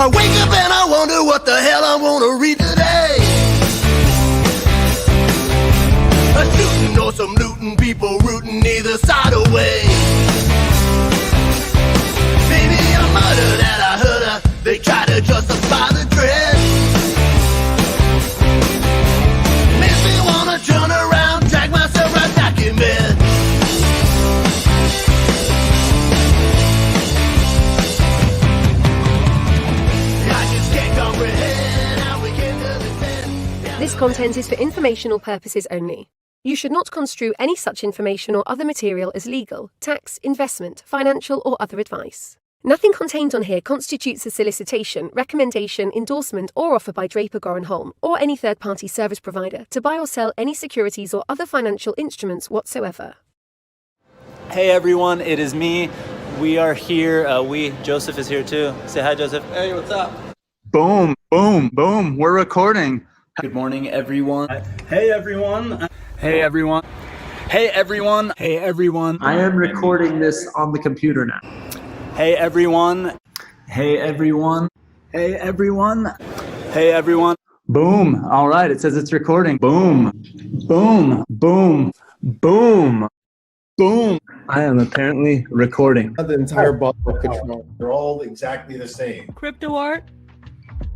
I wake up and I wonder what the hell I want to read today. A shooting or some looting, people rooting either side away. Maybe a murder that I heard of, they try to justify the dread. Makes me wanna turn around, drag myself right back in bed. This content is for informational purposes only. You should not construe any such information or other material as legal, tax, investment, financial, or other advice. Nothing contained on here constitutes a solicitation, recommendation, endorsement, or offer by Draper Goren Holm or any third-party service provider to buy or sell any securities or other financial instruments whatsoever. Hey everyone, it is me. We are here. Joseph is here too. Say hi, Joseph. Hey, what's up? Boom, boom, boom. We're recording. Good morning, everyone. Hey everyone. Hey, everyone. Hey everyone. Hey, everyone. I am recording this on the computer now. Hey everyone. Hey, everyone. Hey everyone. Hey everyone. Boom. All right. It says it's recording. Boom, boom, boom, boom, boom. I am apparently recording. The entire bottle of control. They're all exactly the same. Crypto art,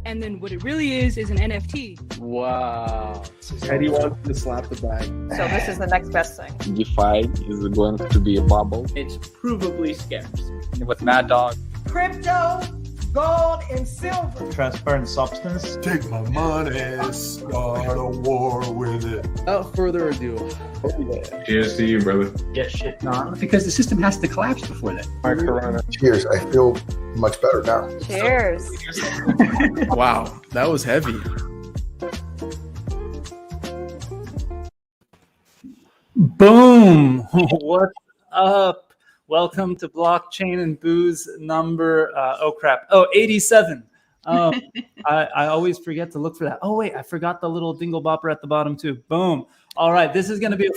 and then what it really is an NFT. Wow. Eddie wants to slap the bag. So this is the next best thing. DeFi is going to be a bubble. It's provably scarce. With Mad Dog. Crypto, gold, and silver. Transparent substance. Take my money, start a war with it. Without further ado. Cheers to you, brother. Get shit done. Because the system has to collapse before that. My corona. Cheers. I feel much better now. Cheers. Wow, that was heavy. Boom. What's up? Welcome to Blockchain and Booze number, 87. I always forget to look for that. Oh wait, I forgot the little dingle bopper at the bottom too. Boom. All right, this is going to be a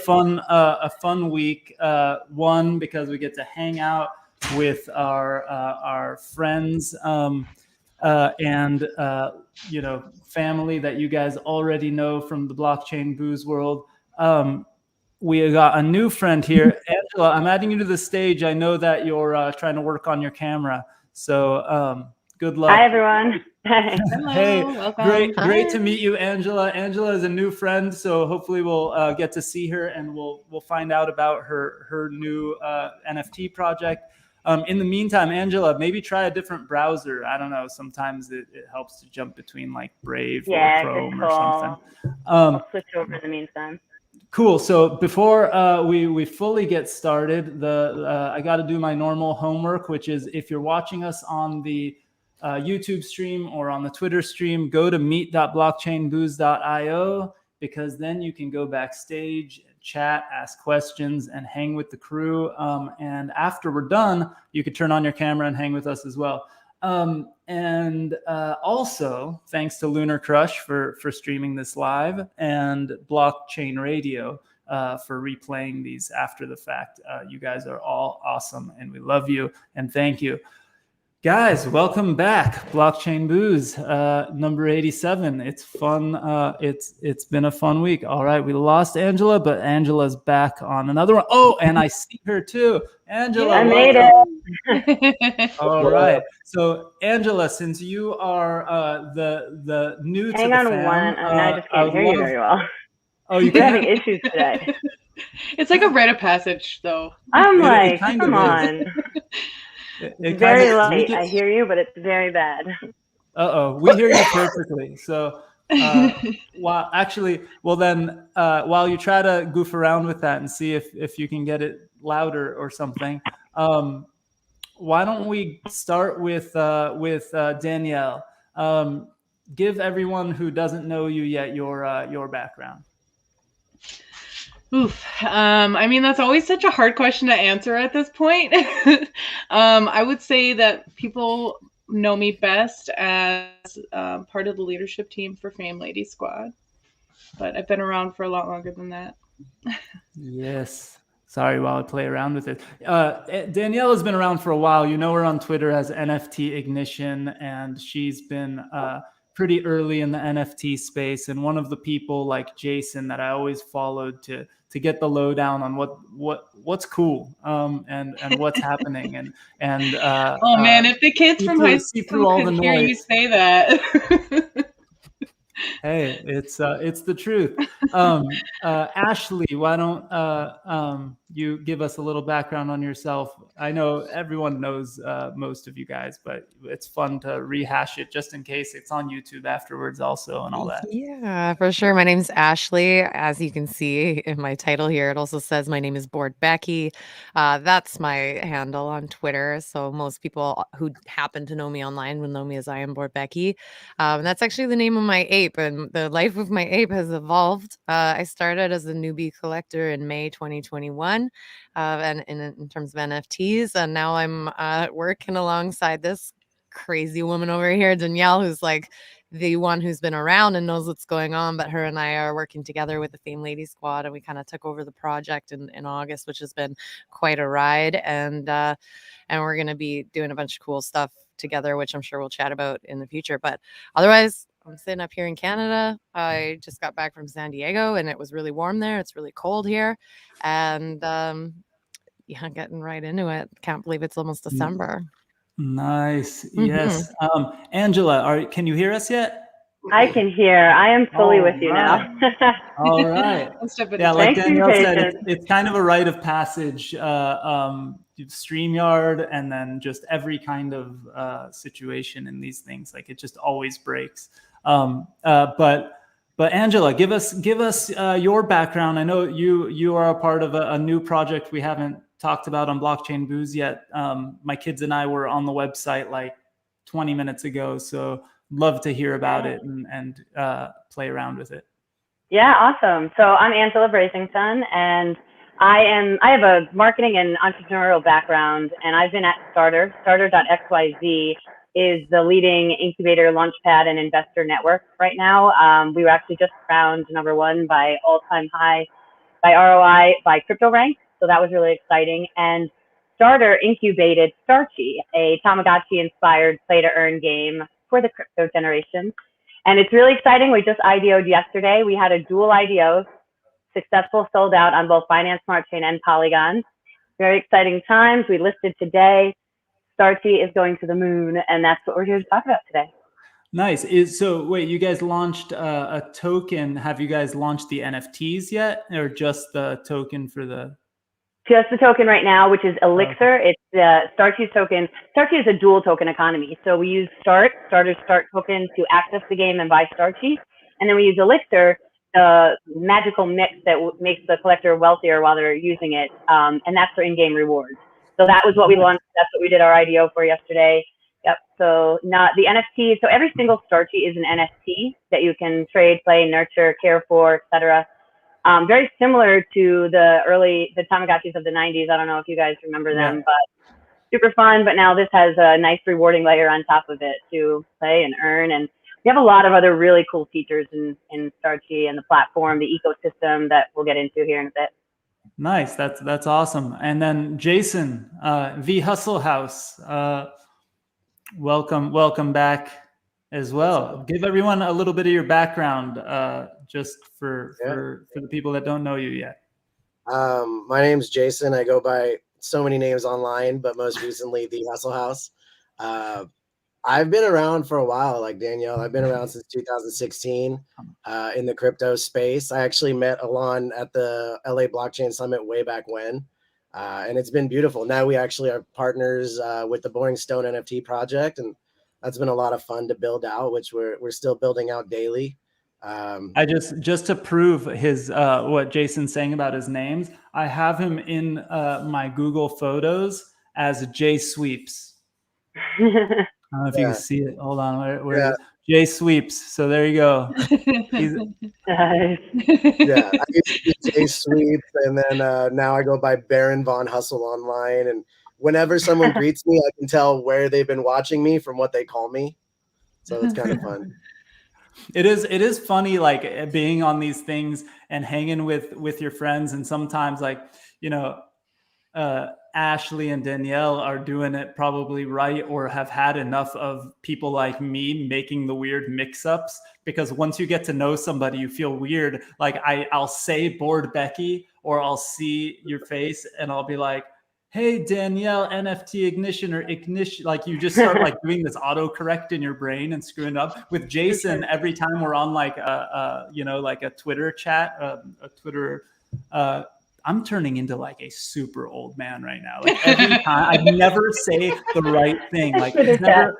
fun week. One, because we get to hang out with our friends and family that you guys already know from the Blockchain Booze world. We got a new friend here. Angela, I'm adding you to the stage. I know that you're trying to work on your camera. So good luck. Hi, everyone. Hello, hey, welcome. great to meet you, Angela. Angela is a new friend, so hopefully we'll get to see her and we'll find out about her new NFT project. In the meantime, Angela, maybe try a different browser. I don't know. Sometimes it helps to jump between like Brave or Chrome or something. I'll switch over in the meantime. Cool. So before we fully get started, I got to do my normal homework, which is if you're watching us on the YouTube stream or on the Twitter stream, go to meet.blockchainbooze.io because then you can go backstage, chat, ask questions, and hang with the crew. And after we're done, you could turn on your camera and hang with us as well. Also, thanks to Lunar Crush for streaming this live and Blockchain Radio for replaying these after the fact. You guys are all awesome and we love you and thank you. Guys, welcome back. Blockchain Booze, number 87. It's fun. It's been a fun week. All right, we lost Angela, but Angela's back on another one. Oh, and I see her too. Angela, I made it. All right. So, Angela, since you are the new to the fam, Hang on one. I just can't hear you very well. Oh, you We're can't? having issues today. It's like a rite of passage, though. I'm like, kind come of is. on. It Very kind of- light. I hear you, but it's very bad. we hear you perfectly. So, while you try to goof around with that and see if you can get it louder or something, why don't we start with Danielle? Give everyone who doesn't know you yet your background. Oof. I mean, that's always such a hard question to answer at this point. I would say that people know me best as part of the leadership team for Fame Lady Squad, but I've been around for a lot longer than that. Yes. Sorry, while I play around with it. Danielle has been around for a while. You know her on Twitter as NFTignition, and she's been pretty early in the NFT space, and one of the people like Jason that I always followed to get the lowdown on what's cool and what's happening and oh man, if the kids from high school all the could hear you noise. say that. Hey, it's the truth. Ashley, why don't you give us a little background on yourself? I know everyone knows most of you guys, but it's fun to rehash it just in case it's on YouTube afterwards also and all that. Yeah, for sure. My name's Ashley. As you can see in my title here, it also says my name is Bored Becky. That's my handle on Twitter. So most people who happen to know me online will know me as I am Bored Becky. That's actually the name of my ape, and the life of my ape has evolved. I started as a newbie collector in May 2021, and in terms of NFTs, and now I'm working alongside this crazy woman over here, Danielle, who's like the one who's been around and knows what's going on. But her and I are working together with the Theme Lady Squad, and we kind of took over the project in August, which has been quite a ride. And we're going to be doing a bunch of cool stuff together, which I'm sure we'll chat about in the future. But otherwise, I'm sitting up here in Canada. I just got back from San Diego, and it was really warm there. It's really cold here. And yeah, getting right into it. Can't believe it's almost December. Nice. Yes. Angela, can you hear us yet? I can hear. I am fully with you now. All right. Yeah, like Danielle said, it's kind of a rite of passage. StreamYard, and then just every kind of situation in these things. Like it just always breaks. But Angela, give us your background. I know you are a part of a new project we haven't talked about on Blockchain Booze yet. My kids and I were on the website like 20 minutes ago, so love to hear about it and play around with it. Yeah, awesome. So I'm Angela Brasington, and I have a marketing and entrepreneurial background, and I've been at Starter.xyz is the leading incubator, launchpad, and investor network right now. We were actually just crowned #1 by all-time high by ROI by CryptoRank, so that was really exciting. And Starter incubated Starchi, a Tamagotchi-inspired play-to-earn game for the crypto generation. And it's really exciting. We just IDO'd yesterday. We had a dual IDO, successful, sold out on both Binance Smart Chain and Polygon. Very exciting times. We listed today. Starchi is going to the moon, and that's what we're here to talk about today. Nice. So wait, you guys launched a token. Have you guys launched the NFTs yet, or just the token for the? Just the token right now, which is Elixir. It's the Starchi's token. Starchi is a dual token economy. So we use Starter's Start token to access the game and buy Starchi. And then we use Elixir, the magical mix that makes the collector wealthier while they're using it. And that's for in-game rewards. So that was what we launched. That's what we did our IDO for yesterday. Yep. So not the NFT. So every single Starchi is an NFT that you can trade, play, nurture, care for, etc. Very similar to the Tamagotchis of the 90s. I don't know if you guys remember them, but super fun. But now this has a nice rewarding layer on top of it to play and earn. And we have a lot of other really cool features in Starchi and the platform, the ecosystem that we'll get into here in a bit. Nice. That's awesome. And then Jason, the Hustle House, welcome back as well. Give everyone a little bit of your background, just for the people that don't know you yet. My name's Jason. I go by so many names online, but most recently the Hustle House. I've been around for a while, like Danielle. I've been around since 2016 in the crypto space. I actually met Alon at the LA Blockchain Summit way back when, and it's been beautiful. Now we actually are partners with the Boring Stone NFT project, and that's been a lot of fun to build out, which we're still building out daily. I just to prove his what Jason's saying about his names, I have him in my Google Photos as J Sweeps. I don't know if you can see it. Hold on, where J Sweeps. So there you go. Yeah, I used to be J Sweeps, and then now I go by Baron Von Hustle online. And whenever someone greets me, I can tell where they've been watching me from what they call me. So it's kind of fun. It is funny, like being on these things and hanging with your friends, and sometimes like Ashley and Danielle are doing it probably right, or have had enough of people like me making the weird mix-ups, because once you get to know somebody, you feel weird. Like I'll say bored Becky, or I'll see your face and I'll be like, hey Danielle, NFTignition or ignition. Like you just start like doing this autocorrect in your brain and screwing up. With Jason, every time we're on like like a Twitter chat, a Twitter I'm turning into like a super old man right now. Like every time, I never say the right thing. Like it's never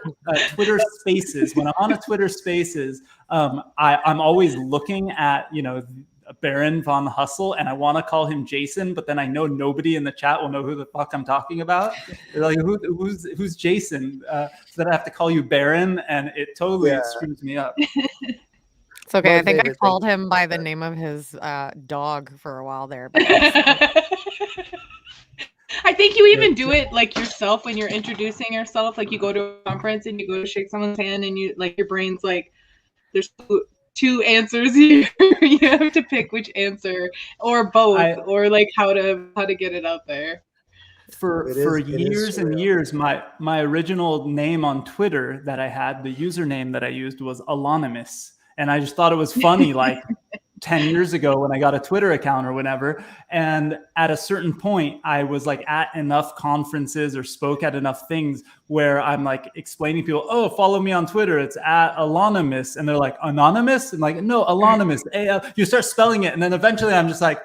Twitter Spaces. When I'm on a Twitter Spaces, I'm always looking at Baron von Hustle, and I want to call him Jason, but then I know nobody in the chat will know who the fuck I'm talking about. They're like, who's Jason? So then I have to call you Baron, and it totally screws me up. It's okay. I think I called him by the name of his dog for a while there. But I think you even do it like yourself when you're introducing yourself. Like you go to a conference and you go to shake someone's hand, and you like your brain's like, there's two answers here. You have to pick which answer, or both, or like how to get it out there. For years and years, my original name on Twitter that I had, the username that I used was Alonymous. And I just thought it was funny, like 10 years ago when I got a Twitter account or whatever. And at a certain point, I was like at enough conferences or spoke at enough things where I'm like explaining to people, oh, follow me on Twitter. It's at Alonymous. And they're like, anonymous? And like, no, Alonymous. You start spelling it. And then eventually I'm just like,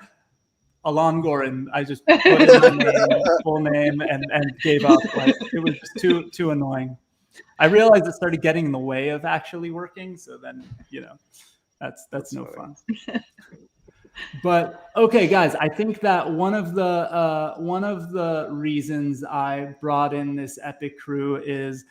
Alon Goren. I just put in my name, full name, and gave up. Like it was just too annoying. I realized it started getting in the way of actually working. So then, that's no fun. But okay, guys, I think that one of the reasons I brought in this epic crew is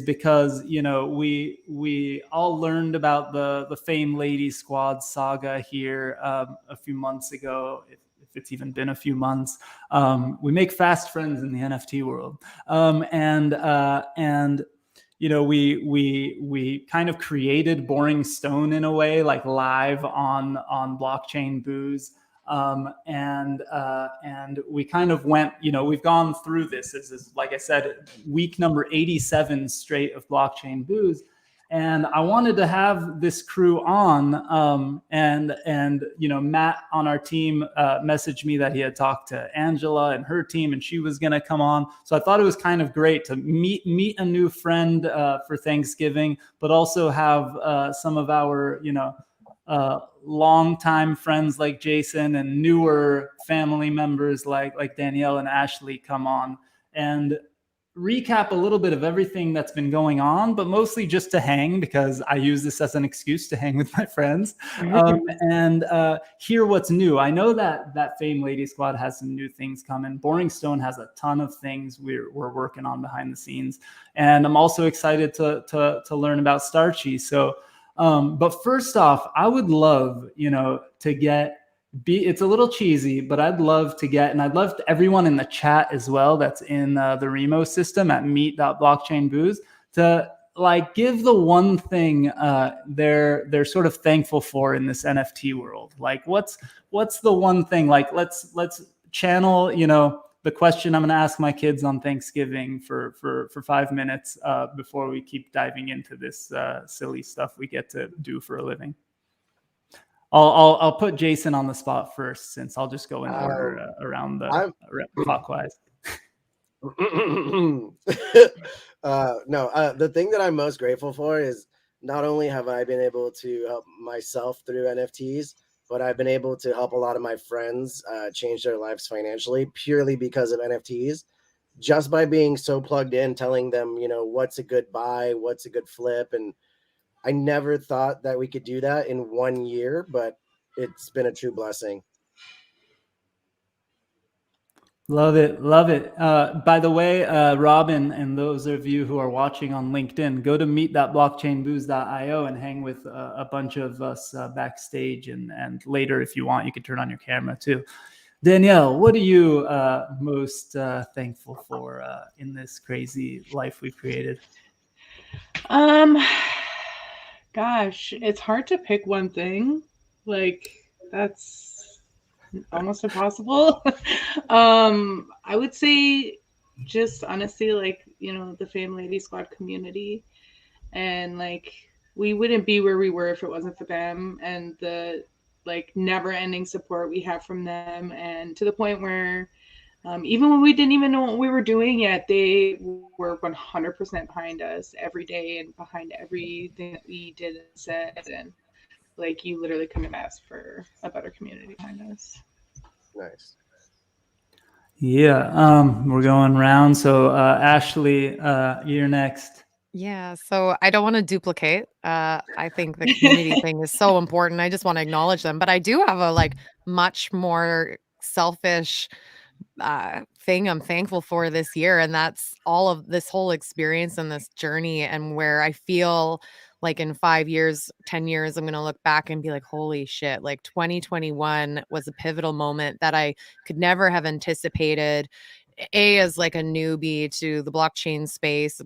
because we all learned about the Fame Lady Squad saga here a few months ago. If it's even been a few months, we make fast friends in the NFT world, and we kind of created Boring Stone in a way, like live on Blockchain Booze. And we kind of went, we've gone through this. This is, like I said, week number 87 straight of Blockchain Booze. And I wanted to have this crew on, and Matt on our team messaged me that he had talked to Angela and her team, and she was going to come on. So I thought it was kind of great to meet a new friend for Thanksgiving, but also have some of our longtime friends like Jason and newer family members like Danielle and Ashley come on and recap a little bit of everything that's been going on, but mostly just to hang, because I use this as an excuse to hang with my friends and hear what's new. I know that Fame Lady Squad has some new things coming. Boring Stone has a ton of things we're working on behind the scenes, and I'm also excited to learn about Starchi. So, but first off, I would love to get. It's a little cheesy, but I'd love to get, and I'd love everyone in the chat as well that's in the Remo system at meet.blockchainbooze to like give the one thing they're sort of thankful for in this NFT world. Like what's the one thing? Like let's channel the question I'm going to ask my kids on Thanksgiving for 5 minutes before we keep diving into this silly stuff we get to do for a living. I'll put Jason on the spot first, since I'll just go in order around the clockwise. No, the thing that I'm most grateful for is not only have I been able to help myself through NFTs, but I've been able to help a lot of my friends change their lives financially purely because of NFTs. Just by being so plugged in, telling them, what's a good buy, what's a good flip, and I never thought that we could do that in 1 year, but it's been a true blessing. Love it. By the way, Robin, and those of you who are watching on LinkedIn, go to meet.blockchainbooze.io and hang with a bunch of us backstage. And later, if you want, you can turn on your camera too. Danielle, what are you most thankful for in this crazy life we've created? Gosh, it's hard to pick one thing. Like almost impossible. I would say just honestly, like, you know, the Family Lady Squad community, and like we wouldn't be where we were if it wasn't for them, and the like never ending support we have from them, and to the point where even when we didn't even know what we were doing yet, they were 100% behind us every day and behind everything that we did and said. And like, you literally couldn't have asked for a better community behind us. Nice. Yeah, we're going round. So Ashley, you're next. Yeah, so I don't want to duplicate. I think the community thing is so important. I just want to acknowledge them, but I do have a like much more selfish thing I'm thankful for this year, and that's all of this whole experience and this journey, and where I feel like in 5 years, 10 years, I'm going to look back and be like, holy shit, like 2021 was a pivotal moment that I could never have anticipated. As like a newbie to the blockchain space,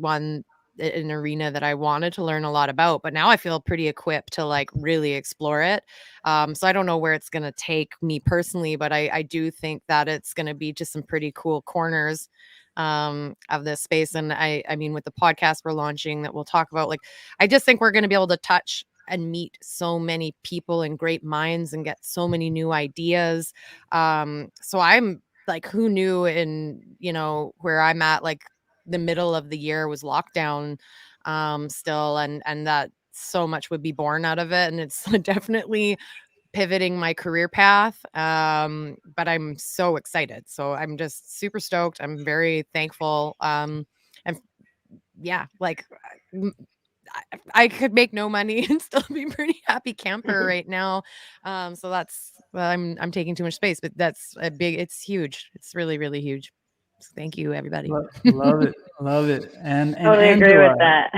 an arena that I wanted to learn a lot about, but now I feel pretty equipped to like really explore it. So I don't know where it's going to take me personally, but I do think that it's going to be just some pretty cool corners of this space. And I mean, with the podcast we're launching that we'll talk about, like, I just think we're going to be able to touch and meet so many people and great minds and get so many new ideas. So I'm like, who knew you know, where I'm at, like, the middle of the year was lockdown still, and that so much would be born out of it, and it's definitely pivoting my career path, but I'm so excited. So I'm just super stoked. I'm very thankful, and yeah, like I could make no money and still be pretty happy camper right now. So that's, well, I'm taking too much space, but that's it's huge. It's really, really huge. Thank you, everybody. Love it. Love it. And Totally agree Angela, with that.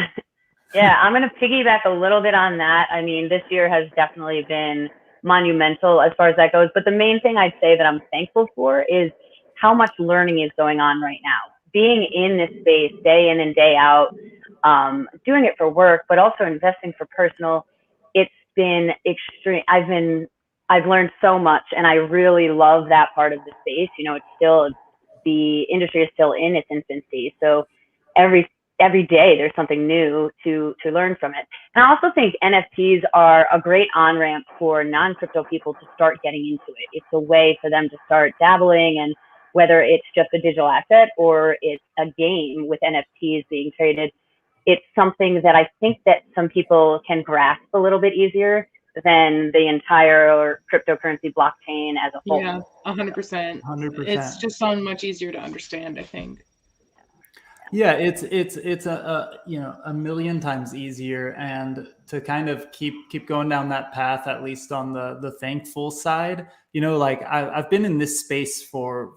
Yeah, I'm going to piggyback a little bit on that. I mean, this year has definitely been monumental as far as that goes. But the main thing I'd say that I'm thankful for is how much learning is going on right now. Being in this space day in and day out, doing it for work, but also investing for personal. It's been extreme. I've learned so much, and I really love that part of the space. You know, the industry is still in its infancy. So every day there's something new to learn from it. And I also think NFTs are a great on-ramp for non-crypto people to start getting into it. It's a way for them to start dabbling, and whether it's just a digital asset or it's a game with NFTs being traded, it's something that I think that some people can grasp a little bit easier than the entire cryptocurrency blockchain as a whole. Yeah, 100%. 100%. It's just so much easier to understand, I think. Yeah, it's a you know, a million times easier, and to kind of keep going down that path, at least on the thankful side. You know, like I've been in this space for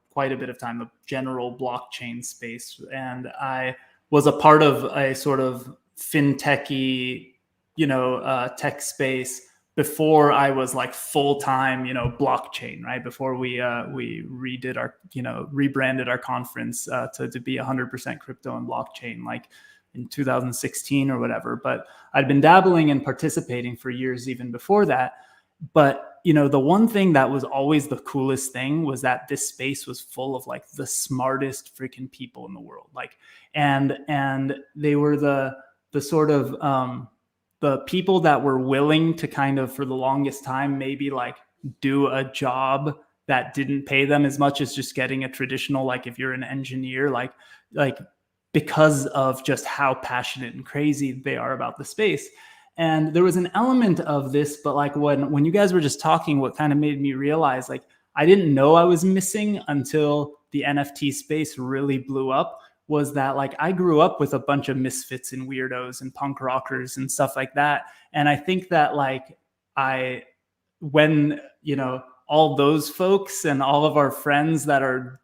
quite a bit of time, the general blockchain space, and I was a part of a sort of fintechy, you know, tech space before I was like full-time, you know, blockchain, right? Before we redid our, you know, rebranded our conference to be 100% crypto and blockchain, like in 2016 or whatever. But I'd been dabbling and participating for years even before that. But, you know, the one thing that was always the coolest thing was that this space was full of like the smartest freaking people in the world. Like, and they were the sort of, the people that were willing to kind of, for the longest time, maybe like do a job that didn't pay them as much as just getting a traditional, like if you're an engineer, like because of just how passionate and crazy they are about the space. And there was an element of this, but like when you guys were just talking, what kind of made me realize, like, I didn't know I was missing until the NFT space really blew up, was that like I grew up with a bunch of misfits and weirdos and punk rockers and stuff like that. And I think that like when, you know, all those folks and all of our friends that are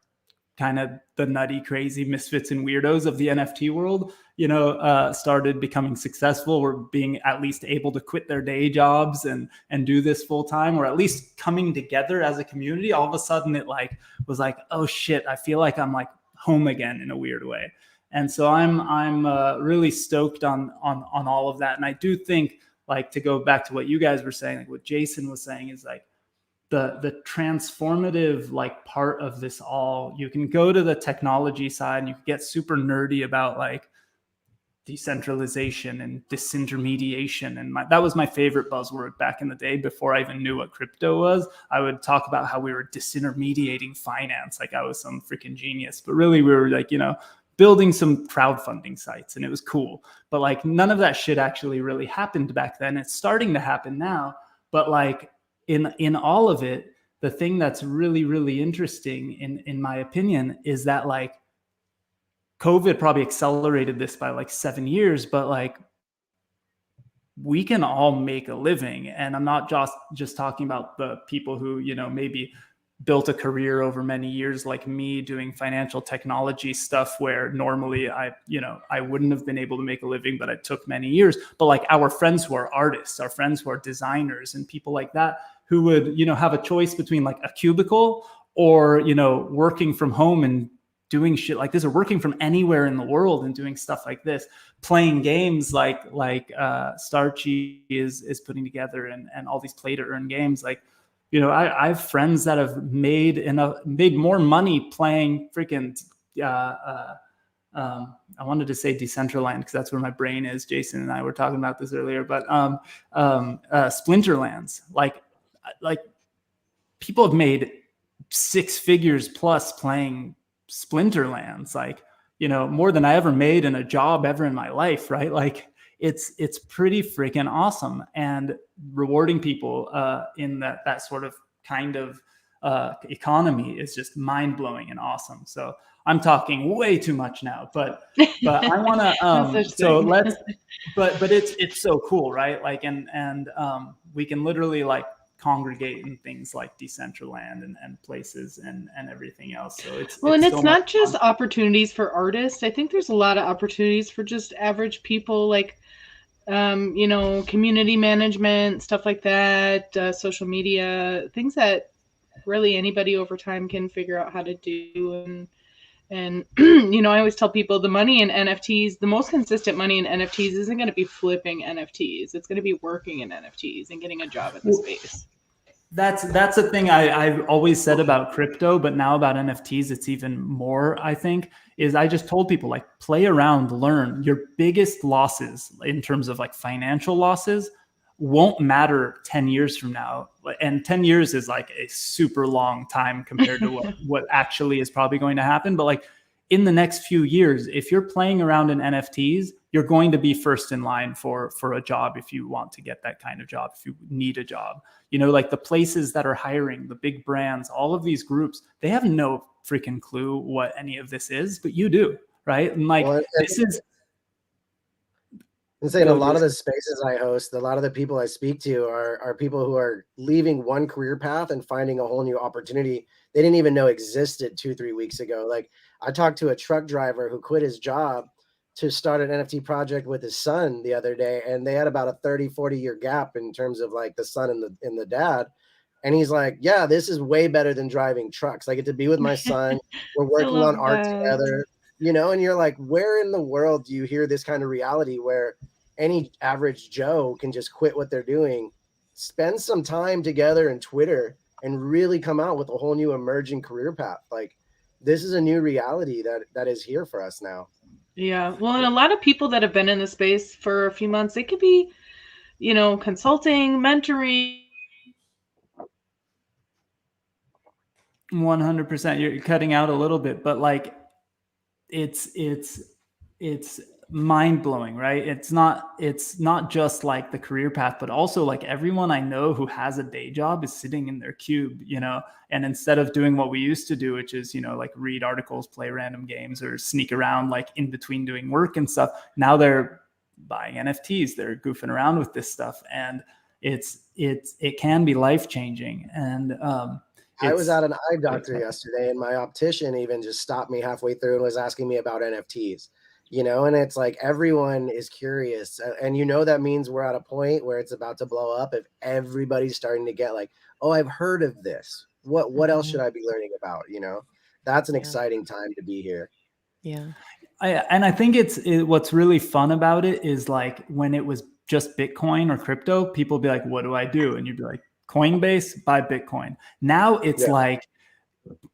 kind of the nutty, crazy misfits and weirdos of the NFT world, you know, started becoming successful, or being at least able to quit their day jobs and do this full time, or at least coming together as a community, all of a sudden it like was like, oh shit, I feel like I'm like home again in a weird way. And so I'm really stoked on all of that. And I do think, like, to go back to what you guys were saying, like what Jason was saying, is like, the transformative like part of this all, you can go to the technology side and you can get super nerdy about like decentralization and disintermediation. And that was my favorite buzzword back in the day before I even knew what crypto was. I would talk about how we were disintermediating finance, like I was some freaking genius, but really we were like, building some crowdfunding sites, and it was cool. But like none of that shit actually really happened back then. It's starting to happen now. But like in all of it, the thing that's really, really interesting in my opinion is that like COVID probably accelerated this by like 7 years, but like we can all make a living. And I'm not just talking about the people who, maybe built a career over many years like me doing financial technology stuff where normally I wouldn't have been able to make a living, but it took many years. But like our friends who are artists, our friends who are designers and people like that who would, have a choice between like a cubicle or, working from home and doing shit like this, or working from anywhere in the world and doing stuff like this, playing games like Starchi is putting together and all these play to earn games. Like, I have friends that have made more money playing freaking, I wanted to say Decentraland because that's where my brain is. Jason and I were talking about this earlier, but Splinterlands, like people have made 6 figures plus playing Splinterlands, like, more than I ever made in a job ever in my life, right? Like it's pretty freaking awesome, and rewarding people in that sort of kind of economy is just mind-blowing and awesome. So I'm talking way too much now, but I want to but it's so cool, right? Like and we can literally like congregate in things like Decentraland and places and everything else. So it's so not just opportunities for artists. I think there's a lot of opportunities for just average people, like community management, stuff like that, social media, things that really anybody over time can figure out how to do. And I always tell people the money in NFTs, the most consistent money in NFTs isn't going to be flipping NFTs. It's going to be working in NFTs and getting a job in the space. That's the thing I've always said about crypto, but now about NFTs, it's even more, I think, is I just told people like play around, learn. Your biggest losses in terms of like financial losses won't matter 10 years from now. And 10 years is like a super long time compared to what actually is probably going to happen. But like in the next few years, if you're playing around in NFTs, you're going to be first in line for a job if you want to get that kind of job, if you need a job. Like the places that are hiring, the big brands, all of these groups, they have no freaking clue what any of this is, but you do, right? And like this is insane. A lot of the spaces I host, a lot of the people I speak to are people who are leaving one career path and finding a whole new opportunity they didn't even know existed 2-3 weeks ago. Like I talked to a truck driver who quit his job to start an NFT project with his son the other day, and they had about a 30-40 year gap in terms of like the son and the dad. And he's like, yeah, this is way better than driving trucks. I get to be with my son. We're working on art together, and you're like, where in the world do you hear this kind of reality where any average Joe can just quit what they're doing, spend some time together in Twitter, and really come out with a whole new emerging career path? Like this is a new reality that is here for us now. Yeah. Well, and a lot of people that have been in the space for a few months, they could be, consulting, mentoring. 100%. You're cutting out a little bit, but like it's mind-blowing, right? It's not just like the career path, but also like everyone I know who has a day job is sitting in their cube, and instead of doing what we used to do, which is, like read articles, play random games, or sneak around like in between doing work and stuff, now they're buying NFTs, they're goofing around with this stuff, and it can be life-changing. And I was at an eye doctor yesterday, and my optician even just stopped me halfway through and was asking me about NFTs, and it's like everyone is curious. And that means we're at a point where it's about to blow up if everybody's starting to get like, oh, I've heard of this. What else should I be learning about? That's an exciting time to be here. Yeah. I think what's really fun about it is like when it was just Bitcoin or crypto, people be like, what do I do? And you'd be like, Coinbase, buy Bitcoin. Now it's like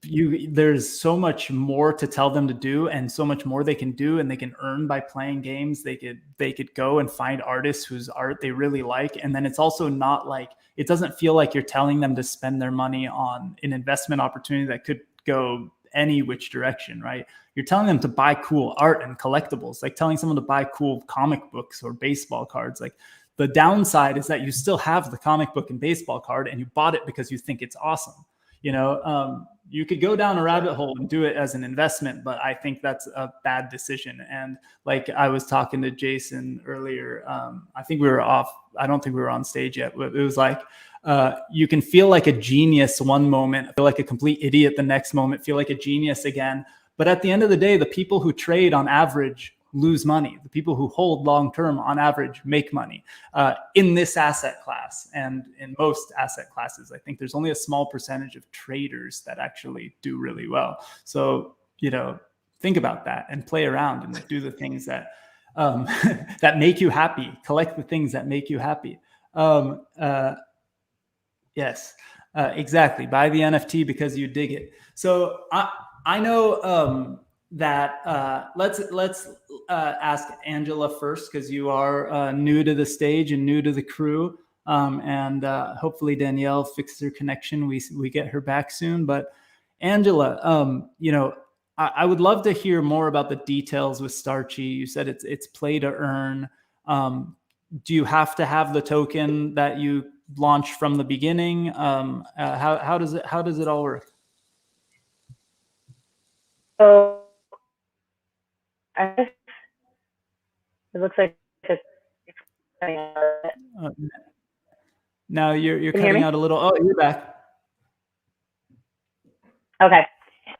there's so much more to tell them to do, and so much more they can do, and they can earn by playing games. They could go and find artists whose art they really like. And then it's also not like, it doesn't feel like you're telling them to spend their money on an investment opportunity that could go any which direction, right? You're telling them to buy cool art and collectibles, like telling someone to buy cool comic books or baseball cards. Like, the downside is that you still have the comic book and baseball card, and you bought it because you think it's awesome. You could go down a rabbit hole and do it as an investment, but I think that's a bad decision. And like I was talking to Jason earlier, I think we were off. I don't think we were on stage yet. But it was like, you can feel like a genius one moment, feel like a complete idiot the next moment, feel like a genius again. But at the end of the day, the people who trade on average lose money. The people who hold long-term on average make money in this asset class, and in most asset classes. I think there's only a small percentage of traders that actually do really well. So, think about that and play around and do the things that that make you happy. Collect the things that make you happy. Yes, exactly. Buy the NFT because you dig it. So I know that let's ask Angela first, because you are new to the stage and new to the crew, and hopefully Danielle fixes her connection. We get her back soon. But Angela, I would love to hear more about the details with Starchi. You said it's play to earn. Do you have to have the token that you launch from the beginning? How does it all work? So it looks like it's coming out. Now you're Can you cutting hear me? out a little. Oh, you're back. Okay.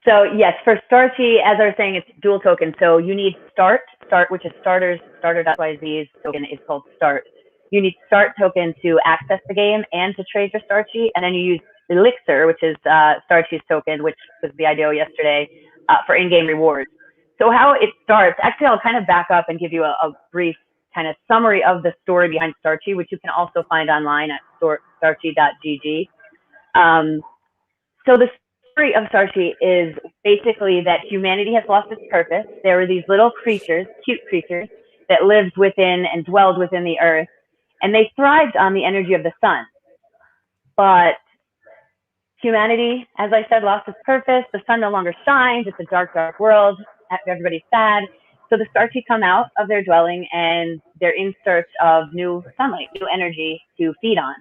So yes, for Starchi, as I was saying, it's dual token. So you need start, which is starter.yz's token is called start. You need start token to access the game and to trade your Starchi, and then you use Elixir, which is Starchi's token, which was the IDO yesterday, for in-game rewards. So how it starts, actually, I'll kind of back up and give you a brief kind of summary of the story behind Starchi, which you can also find online at starchi.gg. So the story of Starchi is basically that humanity has lost its purpose. There were these little creatures, cute creatures, that lived within and dwelled within the earth, and they thrived on the energy of the sun. But humanity, as I said, lost its purpose. The sun no longer shines. It's a dark, dark world. Everybody's sad. So the Starchi come out of their dwelling, and they're in search of new sunlight, new energy to feed on.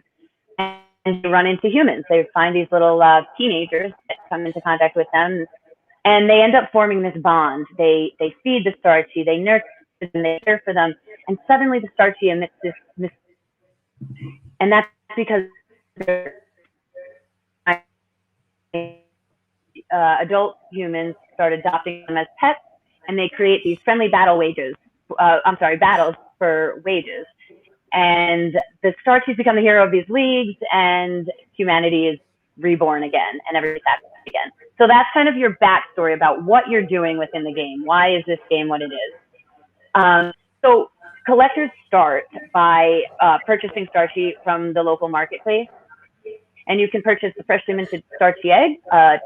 And they run into humans. They find these little teenagers that come into contact with them, and they end up forming this bond. They feed the Starchi, they nurture them, they care for them, and suddenly the Starchi emits this, and that's because they're adult humans start adopting them as pets, and they create these friendly battles for wages. And the Starchies become the hero of these leagues, and humanity is reborn again, and everything's happy again. So that's kind of your backstory about what you're doing within the game. Why is this game what it is? So collectors start by purchasing Starchi from the local marketplace. And you can purchase the freshly minted Starchi egg,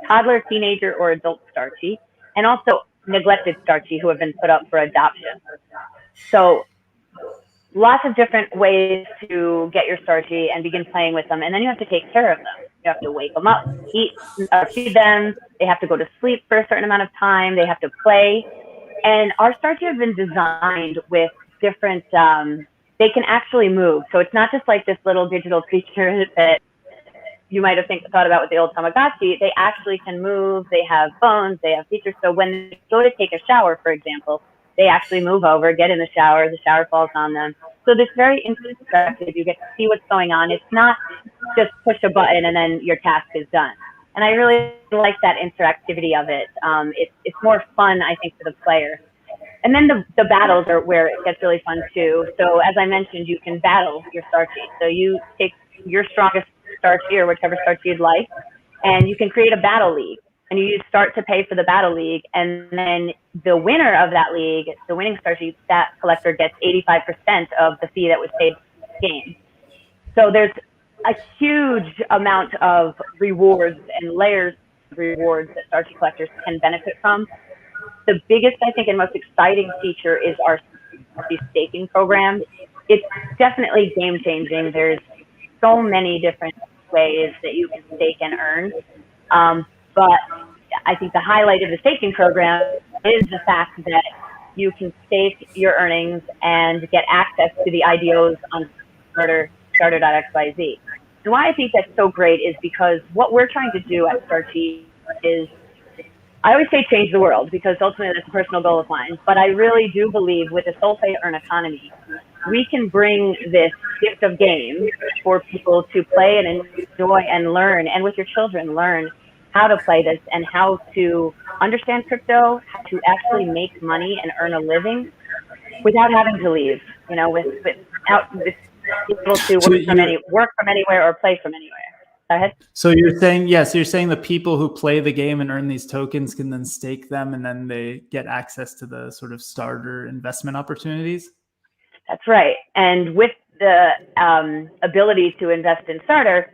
toddler, teenager, or adult Starchi, and also neglected Starchi who have been put up for adoption. So lots of different ways to get your Starchi and begin playing with them. And then you have to take care of them. You have to wake them up, feed them. They have to go to sleep for a certain amount of time. They have to play. And our Starchi have been designed with different, they can actually move. So it's not just like this little digital creature that you might have thought about with the old Tamagotchi. They actually can move. They have bones. They have features. So when they go to take a shower, for example, they actually move over, get in the shower falls on them. So this very interactive, you get to see what's going on. It's not just push a button and then your task is done. And I really like that interactivity of it. It's more fun, I think, for the player. And then the battles are where it gets really fun too. So as I mentioned, you can battle your Starchi. So you take your strongest Starchi or whichever Starchi you'd like, and you can create a battle league. And you use start to pay for the battle league, and then the winner of that league, the winning Starchi, that collector gets 85% of the fee that was paid for the game. So there's a huge amount of rewards and layers of rewards that Starchi collectors can benefit from. The biggest, I think, and most exciting feature is our staking program. It's definitely game changing. There's so many different ways that you can stake and earn. But I think the highlight of the staking program is the fact that you can stake your earnings and get access to the IDOs on starter.xyz. And why I think that's so great is because what we're trying to do at Starchi is, I always say change the world, because ultimately that's a personal goal of mine. But I really do believe with the soul pay earn economy, we can bring this gift of games for people to play and enjoy and learn, and with your children learn how to play this and how to understand crypto, how to actually make money and earn a living without having to leave, without able to work from anywhere or play from anywhere. Go ahead. So you're saying, so you're saying the people who play the game and earn these tokens can then stake them, and then they get access to the sort of starter investment opportunities? That's right. And with the ability to invest in starter,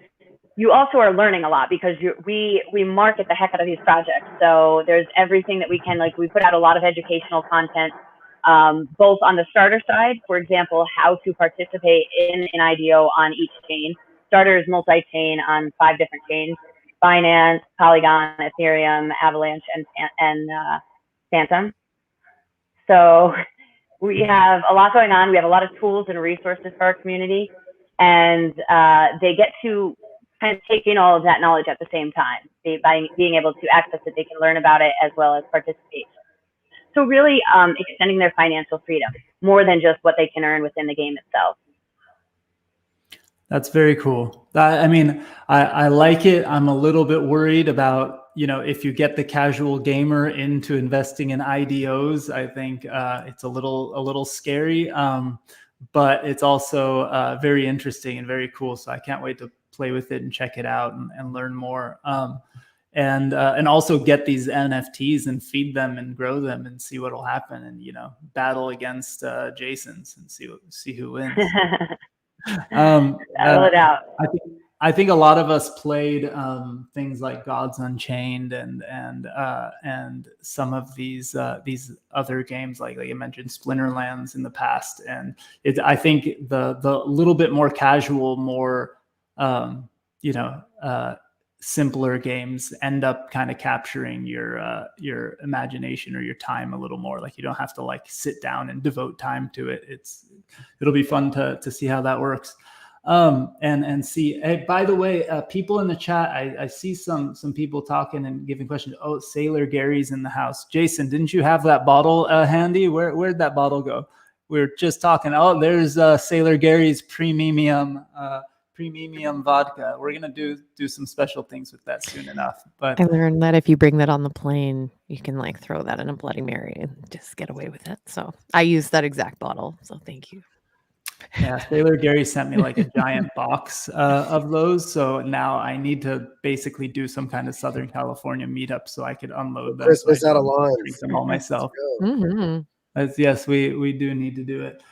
you also are learning a lot, because we market the heck out of these projects. So there's everything that we can, like, we put out a lot of educational content, both on the starter side, for example, how to participate in an IDO on each chain. Starter is multi-chain on 5 different chains: Binance, Polygon, Ethereum, Avalanche, and Phantom. So we have a lot going on. We have a lot of tools and resources for our community, and they get to kind of take in all of that knowledge at the same time. By being able to access it, they can learn about it as well as participate. So really extending their financial freedom more than just what they can earn within the game itself. That's very cool. I mean, I like it. I'm a little bit worried about, if you get the casual gamer into investing in IDOs, I think it's a little scary, but it's also very interesting and very cool. So I can't wait to play with it and check it out and learn more. And also get these NFTs and feed them and grow them and see what will happen, and battle against Jason's and see who wins. I think a lot of us played things like Gods Unchained and some of these other games like you mentioned Splinterlands in the past, and I think the little bit more casual, more simpler games end up kind of capturing your imagination or your time a little more. Like you don't have to sit down and devote time to it. It'll be fun to see how that works. And see, hey, by the way, people in the chat, I see some people talking and giving questions. Oh, Sailor Gary's in the house. Jason, didn't you have that bottle handy? Where'd that bottle go? We were just talking. Oh, there's Sailor Gary's premium vodka. We're gonna do some special things with that soon enough. But I learned that if you bring that on the plane, you can throw that in a Bloody Mary and just get away with it. So I used that exact bottle. So thank you. Yeah, Sailor Gary sent me a giant box of those. So now I need to basically do some kind of Southern California meetup so I could unload them. Christmas out of line. Drink them all myself. Mm-hmm. Yes, we do need to do it.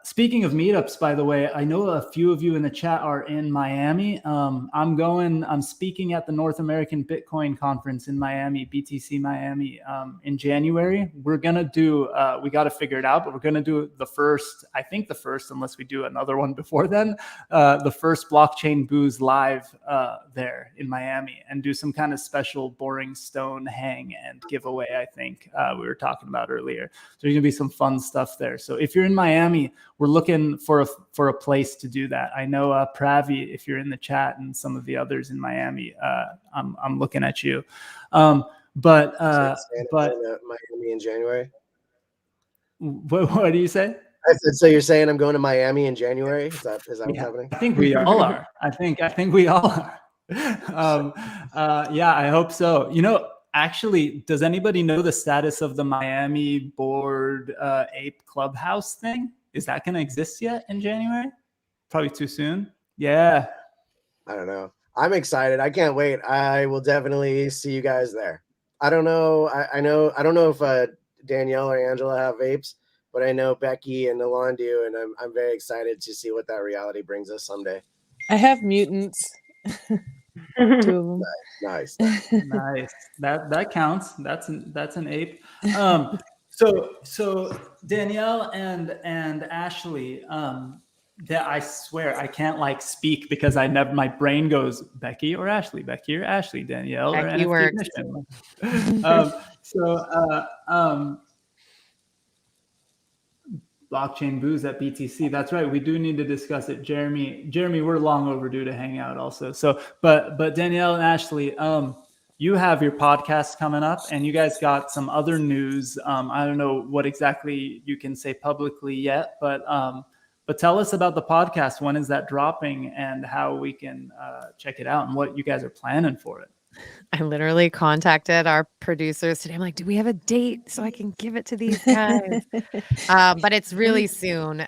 Speaking of meetups, by the way, I know a few of you in the chat are in Miami. I'm speaking at the North American Bitcoin Conference in Miami, BTC Miami, in January. We're going to do, we got to figure it out, but we're going to do the first, unless we do another one before then, the first Blockchain Booze live there in Miami, and do some kind of special Boring Stone hang and giveaway, I think we were talking about earlier. So there's going to be some fun stuff there. So if you're in Miami, we're looking for a place to do that. I know Pravi, if you're in the chat, and some of the others in Miami, I'm looking at you. But Miami in January. What do you say? I said, so you're saying I'm going to Miami in January? Is that what's happening? I think we all are. I think we all are. Yeah, I hope so. Actually, does anybody know the status of the Miami Bored Ape Clubhouse thing? Is that going to exist yet in January? Probably too soon. Yeah. I don't know. I'm excited. I can't wait. I will definitely see you guys there. I don't know. I don't know if Danielle or Angela have apes, but I know Becky and Alon do, and I'm very excited to see what that reality brings us someday. I have mutants. 2 of them. Nice. Nice. That counts. That's an ape. So Danielle and Ashley, that I swear I can't like speak because my brain goes Becky or Ashley, Danielle Becky or works. NFTignition. Blockchain booze at BTC. That's right. We do need to discuss it. Jeremy, we're long overdue to hang out also. So, but Danielle and Ashley, you have your podcast coming up and you guys got some other news. I don't know what exactly you can say publicly yet, but tell us about the podcast. When is that dropping and how we can check it out and what you guys are planning for it? I literally contacted our producers today. I'm like, do we have a date so I can give it to these guys? But it's really soon.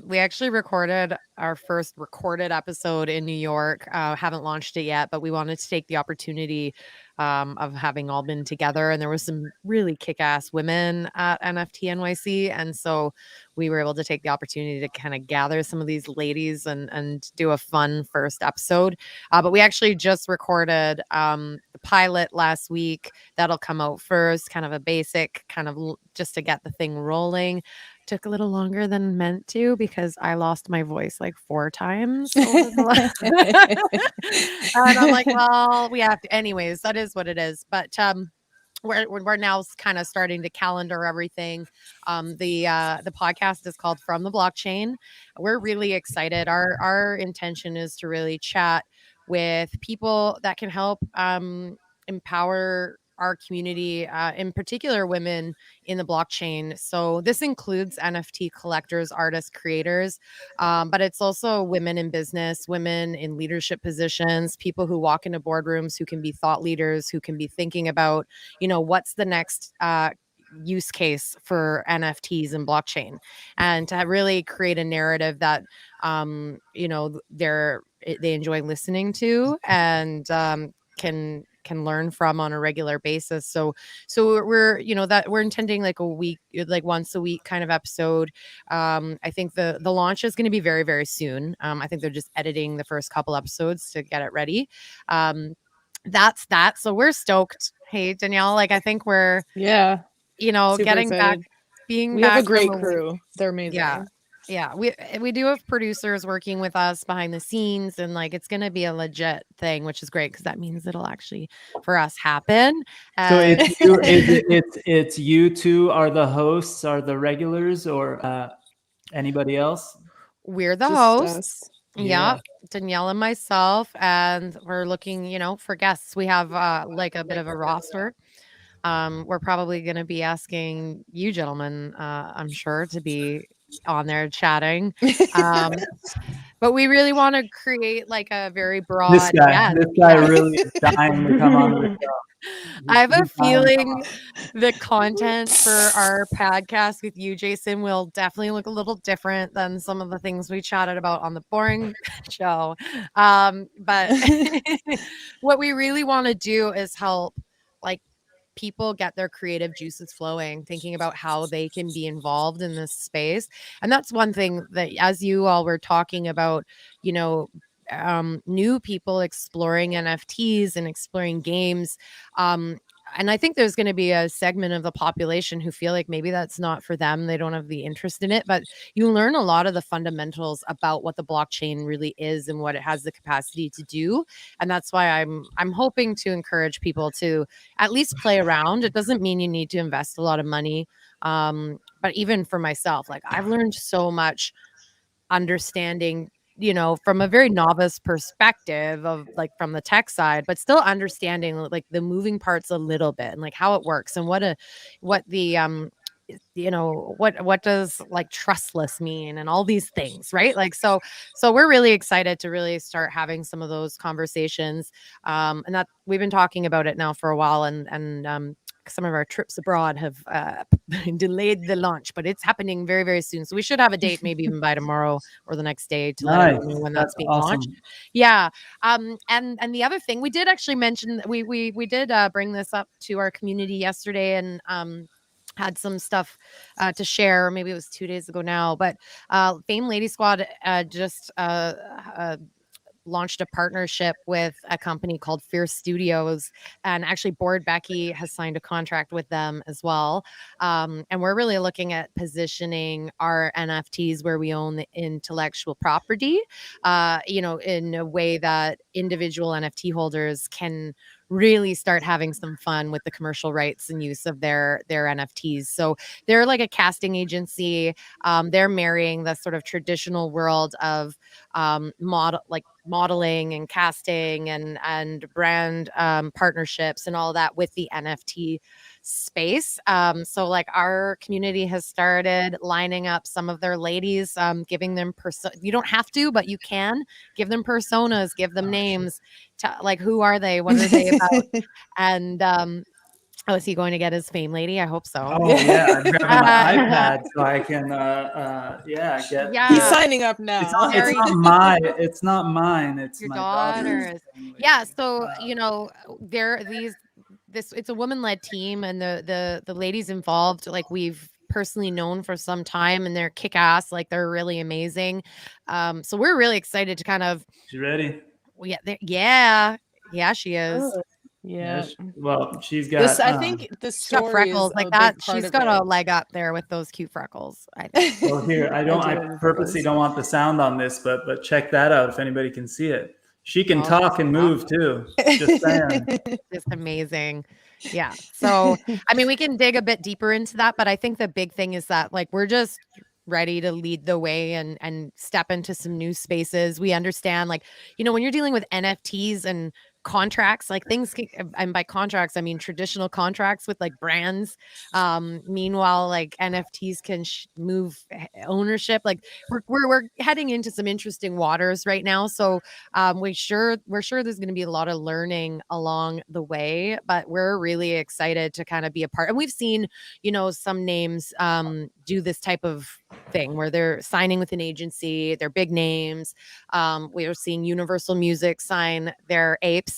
We actually recorded our first recorded episode in New York. Haven't launched it yet, but we wanted to take the opportunity of having all been together. And there was some really kick-ass women at NFT NYC. And so we were able to take the opportunity to kind of gather some of these ladies and do a fun first episode. But we actually just recorded the pilot last week. That'll come out first, kind of a basic, just to get the thing rolling. Took a little longer than meant to because I lost my voice like 4 times. And I'm like, well, we have to. Anyways, that is what it is. But we're now kind of starting to calendar everything. The podcast is called From the Blockchain. We're really excited. Our intention is to really chat with people that can help empower our community, in particular women in the blockchain. So this includes NFT collectors, artists, creators, but it's also women in business, women in leadership positions, people who walk into boardrooms, who can be thought leaders, who can be thinking about, what's the next use case for NFTs and blockchain, and to really create a narrative that, they enjoy listening to and can learn from on a regular basis. So we're intending like a week, like once a week kind of episode. I think the launch is going to be very, very soon. I think they're just editing the first couple episodes to get it ready. That's that. So we're stoked. Hey, Danielle, like I think we're super getting excited. back, We have a great crew. They're amazing. Yeah, we do have producers working with us behind the scenes, and like it's gonna be a legit thing, which is great because that means it'll actually for us happen. So it's you two are the hosts, are the regulars, or anybody else? We're the Just hosts. us. Yeah, Danielle and myself, and we're looking, for guests. We have like a bit of a roster. We're probably going to be asking you gentlemen, I'm sure, to be on there chatting. But we really want to create like a very broad. This guy really is dying to come on the show. I have a feeling the content for our podcast with you, Jason, will definitely look a little different than some of the things we chatted about on the boring show. But what we really want to do is help like people get their creative juices flowing, thinking about how they can be involved in this space. And that's one thing that, as you all were talking about, new people exploring NFTs and exploring games. And I think there's going to be a segment of the population who feel like maybe that's not for them. They don't have the interest in it, but you learn a lot of the fundamentals about what the blockchain really is and what it has the capacity to do. And that's why I'm hoping to encourage people to at least play around. It doesn't mean you need to invest a lot of money. But even for myself, like I've learned so much understanding, from a very novice perspective of like from the tech side, but still understanding like the moving parts a little bit and like how it works and what does like trustless mean and all these things, right? Like, so we're really excited to really start having some of those conversations. And that we've been talking about it now for a while, and some of our trips abroad have delayed the launch, but it's happening very, very soon. So we should have a date, maybe even by tomorrow or the next day, to let everyone know when that's being launched. Yeah. And the other thing we did actually mention, we did bring this up to our community yesterday, and had some stuff to share. Maybe it was 2 days ago now, but Fame Lady Squad just launched a partnership with a company called Fierce Studios, and actually Board Becky has signed a contract with them as well. And we're really looking at positioning our NFTs where we own the intellectual property, in a way that individual NFT holders can really start having some fun with the commercial rights and use of their NFTs. So they're like a casting agency. They're marrying the sort of traditional world of modeling and casting and brand partnerships and all that with the NFT space. So like our community has started lining up some of their ladies, giving them you don't have to, but you can give them personas, give them names, like who are they, what are they about? And is he going to get his Fame Lady? I hope so. Oh yeah, I'm grabbing my iPad so I can get. Yeah. He's signing up now. It's not mine. It's your my daughter's. Yeah, so it's a woman-led team, and the ladies involved, like we've personally known for some time, and they're kick-ass, like they're really amazing. So we're really excited to kind of. She ready? Yeah, she is. Oh, yeah. Well, she's got. I think the she's got story freckles is like a that. big part She's of got it. a leg up there with those cute freckles. I think. Well, here I purposely don't want the sound on this, but check that out if anybody can see it. She can talk and move too. Just saying. Just amazing. Yeah. So, I mean, we can dig a bit deeper into that, but I think the big thing is that like we're just ready to lead the way and step into some new spaces. We understand, like, when you're dealing with NFTs and contracts, like things and by contracts I mean traditional contracts with like brands, meanwhile like NFTs can move ownership. Like we're heading into some interesting waters right now, so we're sure there's going to be a lot of learning along the way, but we're really excited to kind of be a part. And we've seen some names do this type of thing where they're signing with an agency, they're big names. We are seeing Universal Music sign their apes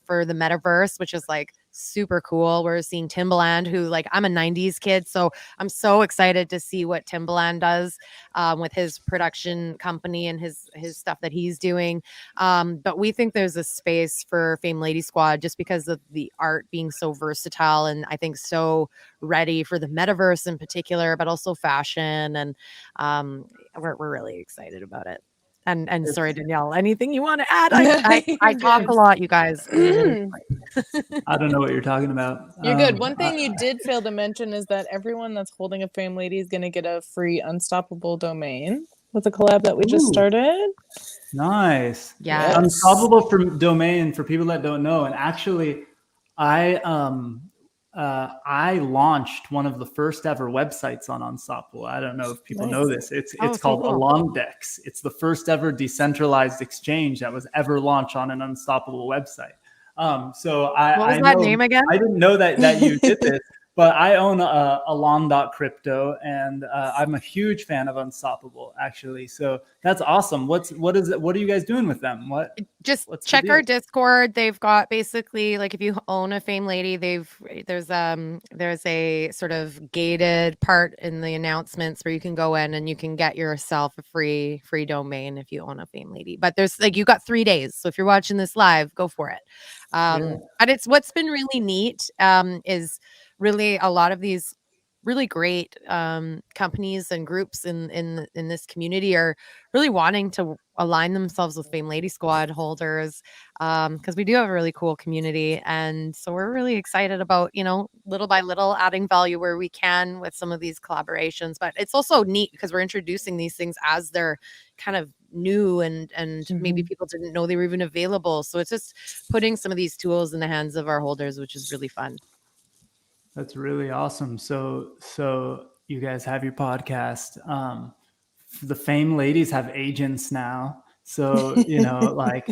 for the metaverse, which is like super cool. We're seeing Timbaland, who like I'm a 90s kid, so I'm so excited to see what Timbaland does with his production company and his stuff that he's doing. But we think there's a space for Fame Lady Squad just because of the art being so versatile, and I think so ready for the metaverse in particular, but also fashion, and we're really excited about it. And sorry, Danielle, anything you want to add? I talk a lot, you guys. I don't know what you're talking about. You're good. One thing you did fail to mention is that everyone that's holding a Fame Lady is going to get a free Unstoppable domain with a collab that we just started. Nice. Yeah. Unstoppable domain for people that don't know. And actually, I launched one of the first ever websites on Unstoppable. I don't know if people know this. It's called Alon Goren. It's the first ever decentralized exchange that was ever launched on an Unstoppable website. So what was that name again? I didn't know that you did this, but I own Alon.crypto, and I'm a huge fan of Unstoppable, actually. So that's awesome. What are you guys doing with them? Just check our Discord. They've got basically like if you own a Fame Lady, there's a sort of gated part in the announcements where you can go in and you can get yourself a free domain if you own a Fame Lady. But there's like you got 3 days. So if you're watching this live, go for it. And it's what's been really neat is really a lot of these really great companies and groups in this community are really wanting to align themselves with Fame Lady Squad holders because we do have a really cool community, and so we're really excited about little by little adding value where we can with some of these collaborations. But it's also neat because we're introducing these things as they're kind of new and maybe people didn't know they were even available, so it's just putting some of these tools in the hands of our holders, which is really fun. That's really awesome. So you guys have your podcast. The Fame Ladies have agents now. So, like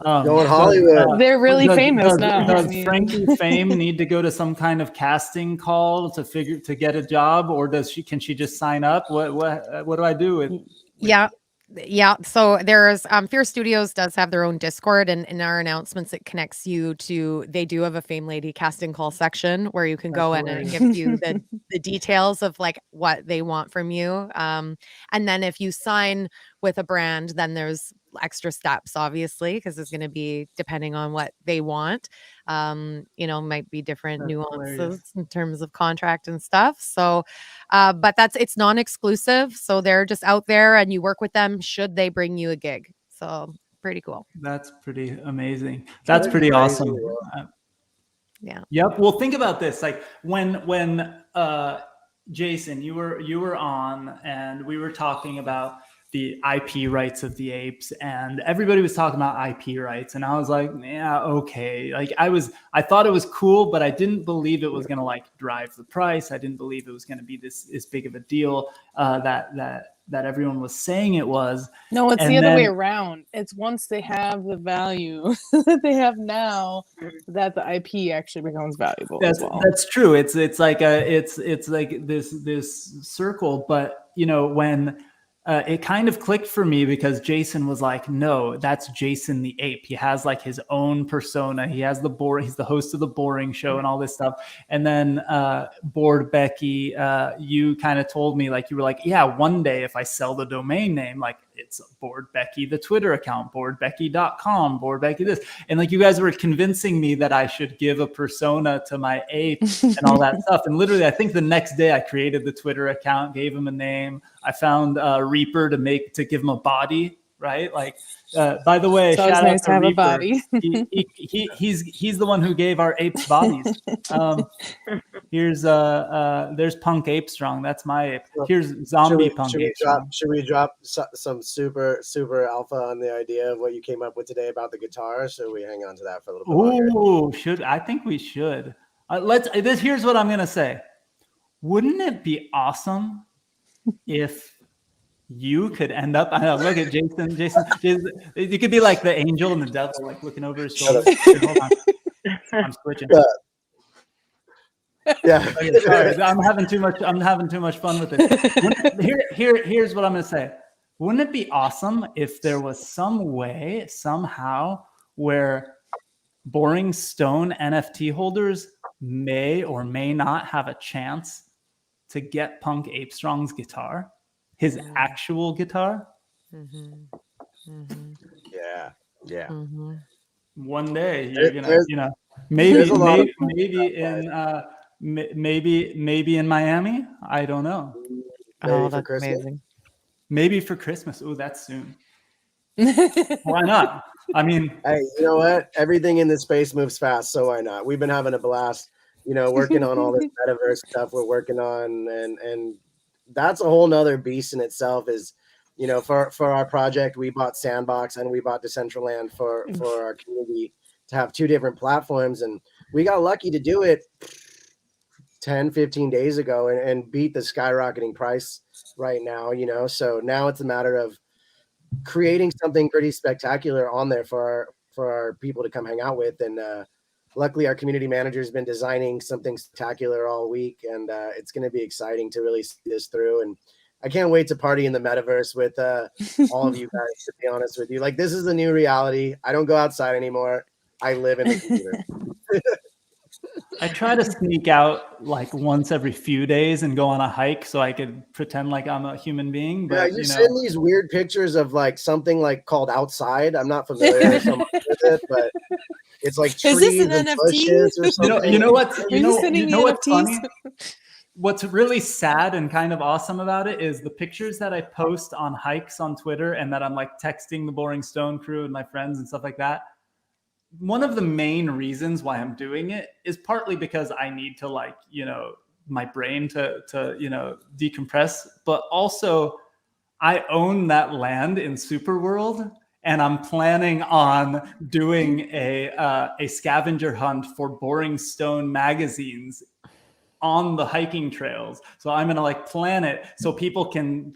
going Hollywood. They're really famous now. Does Frankie Fame need to go to some kind of casting call to get a job, or can she just sign up? What do I do with Yeah. Yeah, so there's Fear Studios does have their own Discord, and in our announcements it connects you to, they do have a Fame Lady casting call section where you can go in and it gives you the details of like what they want from you. And then if you sign with a brand, then there's extra steps, obviously, because it's going to be depending on what they want. Might be different nuances in terms of contract and stuff. So but it's non-exclusive, so they're just out there and you work with them should they bring you a gig. So pretty cool. That's pretty amazing. That's pretty awesome. Yeah. Yep. Well, think about this. Like when Jason, you were on and we were talking about the IP rights of the apes, and everybody was talking about IP rights, and I was like, yeah, okay. Like I thought it was cool, but I didn't believe it was gonna like drive the price. I didn't believe it was gonna be this big of a deal that everyone was saying it was. No, it's the other way around. It's once they have the value that they have now, that the IP actually becomes valuable as well. That's true. It's like this circle, but when it kind of clicked for me because Jason was like, no, that's Jason the Ape. He has like his own persona. He has he's the host of the Boring Show and all this stuff. And then Bored Becky, you kind of told me, like, you were like, yeah, one day if I sell the domain name, like it's Bored Becky, the Twitter account, boredbecky.com, Bored Becky this. And like you guys were convincing me that I should give a persona to my ape and all that stuff. And literally, I think the next day I created the Twitter account, gave him a name. I found Reaper to give him a body, right? Like, by the way, so shout nice out to to have Reaper. a body. He's the one who gave our apes bodies. There's Punk Ape Strong. That's my ape. Here's Zombie Punk Ape Strong. Should we drop some super alpha on the idea of what you came up with today about the guitar? So we hang on to that for a little bit longer. I think we should. Here's what I'm gonna say. Wouldn't it be awesome if you could end up? I know. Look at Jason. Jason, you could be like the angel and the devil, like looking over his shoulder. Hold on, I'm switching. Yeah. Sorry, I'm having too much fun with it. Here's what I'm gonna say. Wouldn't it be awesome if there was some way, somehow, where Boring Stone NFT holders may or may not have a chance to get Punk Ape Strong's guitar, his actual guitar? Yeah. One day you're gonna, maybe in Miami. I don't know. Oh, that's amazing. Maybe for Christmas. Oh, that's soon. Why not? I mean, hey, you know what? Everything in this space moves fast, so why not? We've been having a blast, working on all this metaverse stuff we're working on, and that's a whole nother beast in itself. Is for our project, we bought Sandbox and we bought Decentraland for our community to have two different platforms, and we got lucky to do it 10-15 days ago and beat the skyrocketing price right now. So now it's a matter of creating something pretty spectacular on there for our people to come hang out with, and luckily our community manager has been designing something spectacular all week, and it's going to be exciting to really see this through. And I can't wait to party in the metaverse with all of you guys, to be honest with you. Like, this is the new reality. I don't go outside anymore. I live in the computer. I try to sneak out like once every few days and go on a hike so I could pretend like I'm a human being. But you send these weird pictures of like something like called Outside. I'm not familiar so much with it, but it's like trees and NFT? Bushes or something. You know what's funny? What's really sad and kind of awesome about it is the pictures that I post on hikes on Twitter and that I'm like texting the Boring Stone crew and my friends and stuff like that. One of the main reasons why I'm doing it is partly because I need to my brain to decompress, but also I own that land in Superworld, and I'm planning on doing a scavenger hunt for Boring Stone magazines on the hiking trails. So I'm going to plan it so people can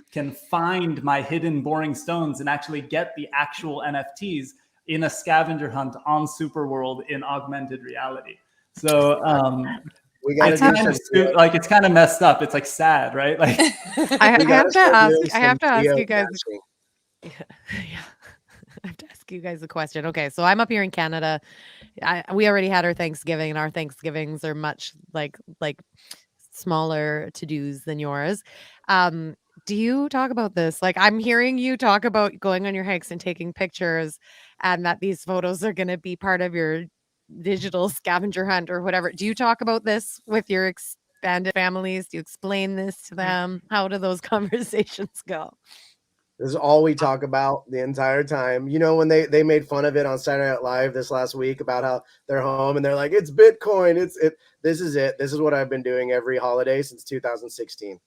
find my hidden Boring Stones and actually get the actual NFTs in a scavenger hunt on Superworld in augmented reality. So it's kind of messed up. It's like sad, right? Like I have to ask you guys. Yeah. I have to ask you guys a question. Okay, so I'm up here in Canada. We already had our Thanksgiving, and our Thanksgivings are much like smaller to-dos than yours. Um, do you talk about this? Like, I'm hearing you talk about going on your hikes and taking pictures, and that these photos are going to be part of your digital scavenger hunt or whatever. Do you talk about this with your expanded families? Do you explain this to them? How do those conversations go? This is all we talk about the entire time. You know, when they made fun of it on Saturday Night Live this last week about how they're home and they're like, it's Bitcoin. This is it. This is what I've been doing every holiday since 2016.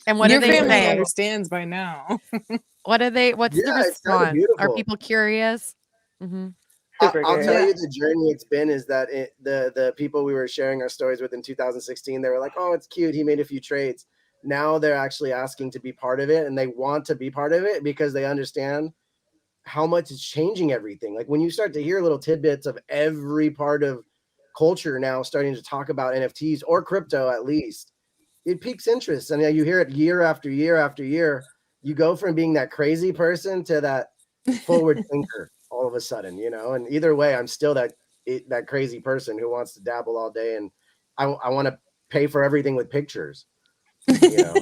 And what Your do they family say? understands by now. What are they? What's the Yeah, it's kind of response? Are beautiful. people curious? Mm-hmm. I'll tell you the journey it's been is that the people we were sharing our stories with in 2016, they were like, oh, it's cute. He made a few trades. Now they're actually asking to be part of it, and they want to be part of it because they understand how much it's changing everything. Like when you start to hear little tidbits of every part of culture now starting to talk about NFTs or crypto, at least, it piques interest. I mean, you hear it year after year after year. You go from being that crazy person to that forward thinker all of a sudden, you know. And either way, I'm still that crazy person who wants to dabble all day, and I want to pay for everything with pictures, you know.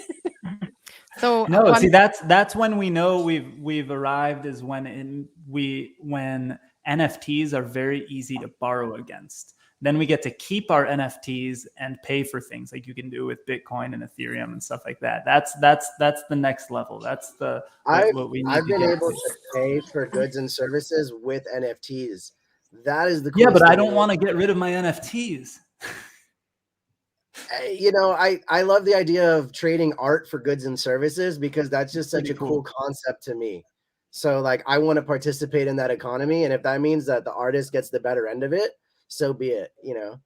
So no, see, that's when we know we've arrived, is when when NFTs are very easy to borrow against. Then we get to keep our NFTs and pay for things like you can do with Bitcoin and Ethereum and stuff like that. That's the next level. That's what we need I've to been get able to. to pay for goods and services with NFTs. That is the Yeah, coolest but I thing. don't want to get rid of my NFTs. You know, I love the idea of trading art for goods and services because that's just such a cool concept to me. So like I want to participate in that economy, and if that means that the artist gets the better end of it, so be it, you know.